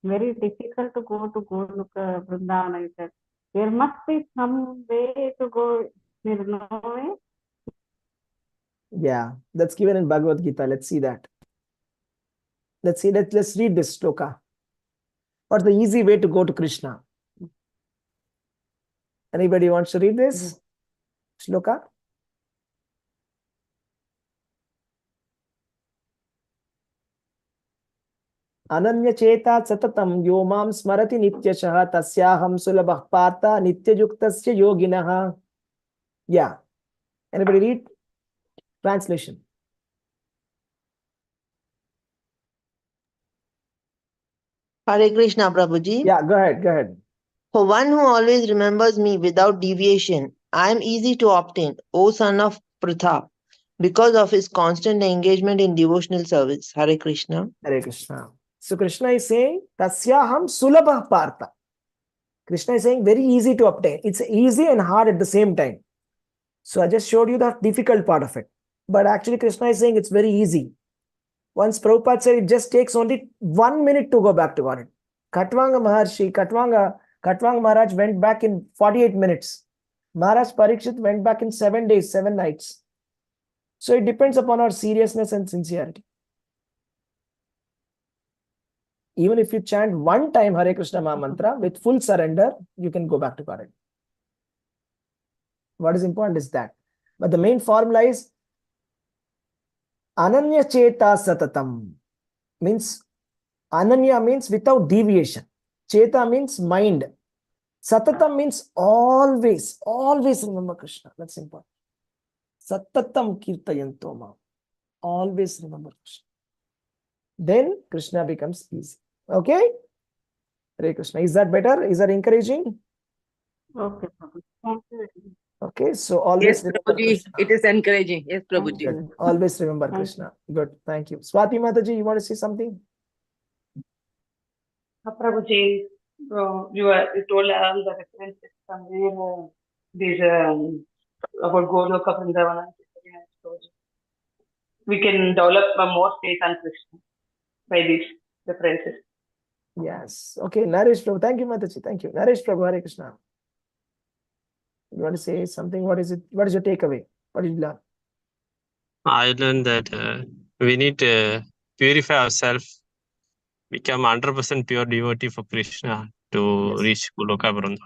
very difficult to go to Goloka Vrindavan. I said there must be some way to go. There is no way. Yeah, that's given in Bhagavad Gita. Let's see that. Let's see that. Let's read this shloka. What's the easy way to go to Krishna? Anybody wants to read this shloka? Ananya cheta satatam yo mam smarati nityashah tasyaham sulabah partha nityayuktasya yoginaha. Yeah. Anybody read? Translation. Hare Krishna, Prabhuji. Yeah, go ahead. Go ahead. For one who always remembers me without deviation, I am easy to obtain, O son of Pritha, because of his constant engagement in devotional service. Hare Krishna. Hare Krishna. So Krishna is saying, Tasyaham sulabha partha. Krishna is saying very easy to obtain. It's easy and hard at the same time. So I just showed you the difficult part of it. But actually Krishna is saying it's very easy. Once Prabhupada said it just takes only 1 minute to go back to Godhead. Katwanga Maharaj went back in 48 minutes. Maharaj Parikshit went back in 7 days, 7 nights. So it depends upon our seriousness and sincerity. Even if you chant one time Hare Krishna Mahamantra with full surrender, you can go back to Godhead. What is important is that. But the main formula is Ananya Cheta Satatam. Means Ananya means without deviation. Cheta means mind. Satatam means always remember Krishna. That's important. Satatam Kirtayanto Ma. Always remember Krishna. Then Krishna becomes easy. Okay? Hare Krishna. Is that better? Is that encouraging? Okay, Prabhuji. Thank you very much. Okay, so always Yes, remember Prabhuji. Krishna. It is encouraging. Yes, Prabhuji. Good. Always remember Krishna. Good. Thank you. Swati Mataji, you want to say something? Prabhuji, You told all the references somewhere these about Goloka Vrindavana. We can develop more faith on Krishna by these references. Yes. Okay, Naresh Prabhu. Thank you, Mataji. Thank you. Naresh Prabhu, Hare Krishna. You want to say something? What is it? What is your takeaway? What did you learn? I learned that we need to purify ourselves, become 100% pure devotee for Krishna to Yes. reach Goloka Vrindavana.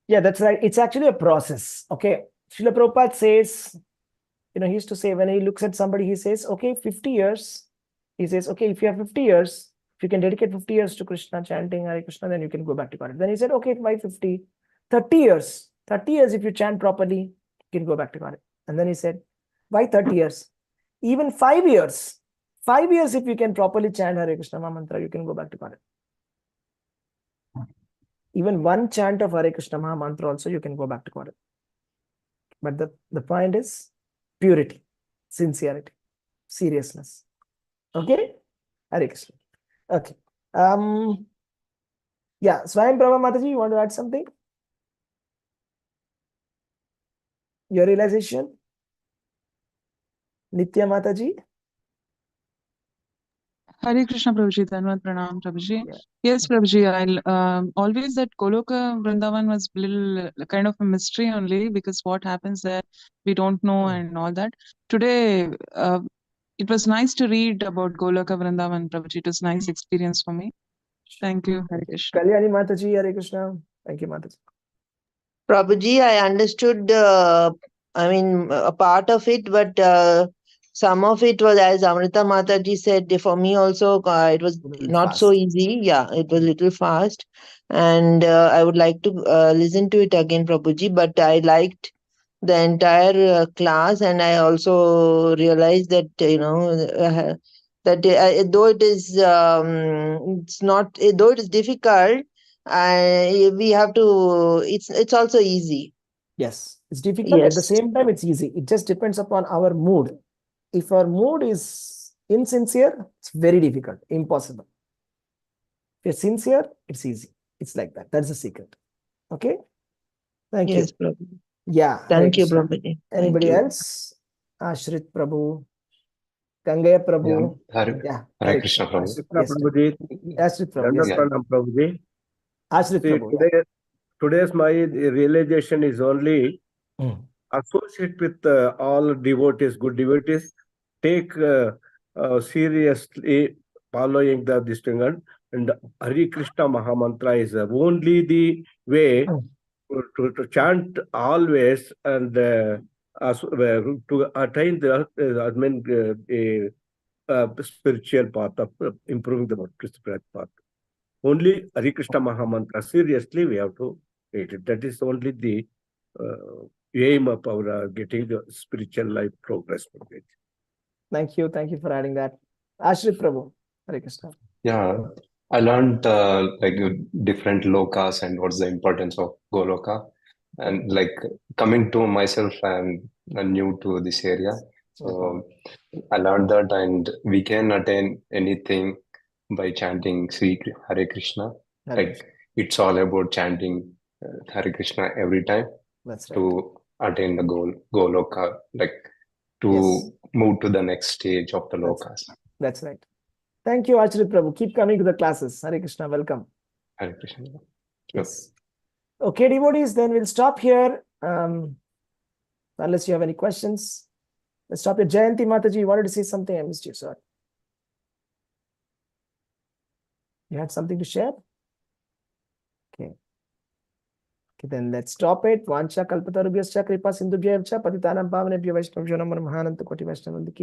Yeah, that's right. It's actually a process. Okay. Srila Prabhupada says, he used to say when he looks at somebody, he says, okay, 50 years. He says, okay, if you have 50 years, if you can dedicate 50 years to Krishna, chanting Hare Krishna, then you can go back to God. Then he said, okay, why 50? 30 years. 30 years, if you chant properly, you can go back to God. And then he said, why 30 years? Even 5 years. 5 years, if you can properly chant Hare Krishna Maha-mantra, you can go back to God. Even one chant of Hare Krishna Maha-mantra also, you can go back to God. But the point is purity, sincerity, seriousness. Okay? Hare Krishna. Okay. Yeah, Swayam Prabha Mataji, you want to add something? Your realization? Nitya Mataji? Hare Krishna Prabhuji, Dhanwad Pranam Prabhuji. Yeah. Yes, Prabhuji, always that Goloka Vrindavan was little kind of a mystery only, because what happens there we don't know and all that. Today, it was nice to read about Goloka Vrindavan, Prabhuji. It was a nice experience for me. Thank you, Hare Krishna. Kalyani Mataji, Hare Krishna. Thank you, Mataji. Prabhuji, I understood, a part of it, but some of it was, as Amrita Mataji said, for me also, it was not so easy. Yeah, it was little fast. And I would like to listen to it again, Prabhuji, but I liked the entire class, and I also realized that, that though it is, it's not, though it is difficult, we have to, it's also easy. Yes, it's difficult. At the Yes. same time, it's easy. It just depends upon our mood. If our mood is insincere, it's very difficult, impossible. If you're sincere, it's easy. It's like that. That's the secret. Okay? Thank Yes, you. Prabhuji. Yeah. Hare Thank you, Krishna. Prabhuji. Anybody Thank you. else? Ashrit Prabhu, Gangaya Prabhu. Yeah. Hare Krishna Prabhu. Yes, Prabhuji. Ashrit Prabhu. Yes, Yeah. Pranam Prabhuji. Ashrit See, Prabhu. today's my realization is only associate with all devotees, good devotees, take seriously following this thing, and Hare Krishna Mahamantra is only the way to chant always and to attain the spiritual path of improving the spiritual path. Only Hare Krishna Mahamantra, seriously, we have to take it. That is only the aim of our getting the spiritual life progress. Thank you. Thank you for adding that. Ashrit Prabhu. Hare Krishna. Yeah, I learned different lokas and what's the importance of Goloka. And like coming to myself, I'm new to this area. So I learned that, and we can attain anything by chanting Sri Hare Krishna. Like it's all about chanting Hare Krishna every time. That's right. To attain the goal, Goloka, like to move to the next stage of the lokas. That's right. Thank you, Ashrit Prabhu. Keep coming to the classes. Hare Krishna. Welcome. Hare Krishna. Yes. Okay, devotees, then we'll stop here. Unless you have any questions. Let's stop here. Jayanti Mataji, you wanted to say something? I missed you, sorry. You had something to share? Okay. Okay, then let's stop it. Vancha kalpatarubhyascha kripa sindhubhyavcha patitanam pavanebhyo vaishnavyo namo mahananta koti vaishnavandiki.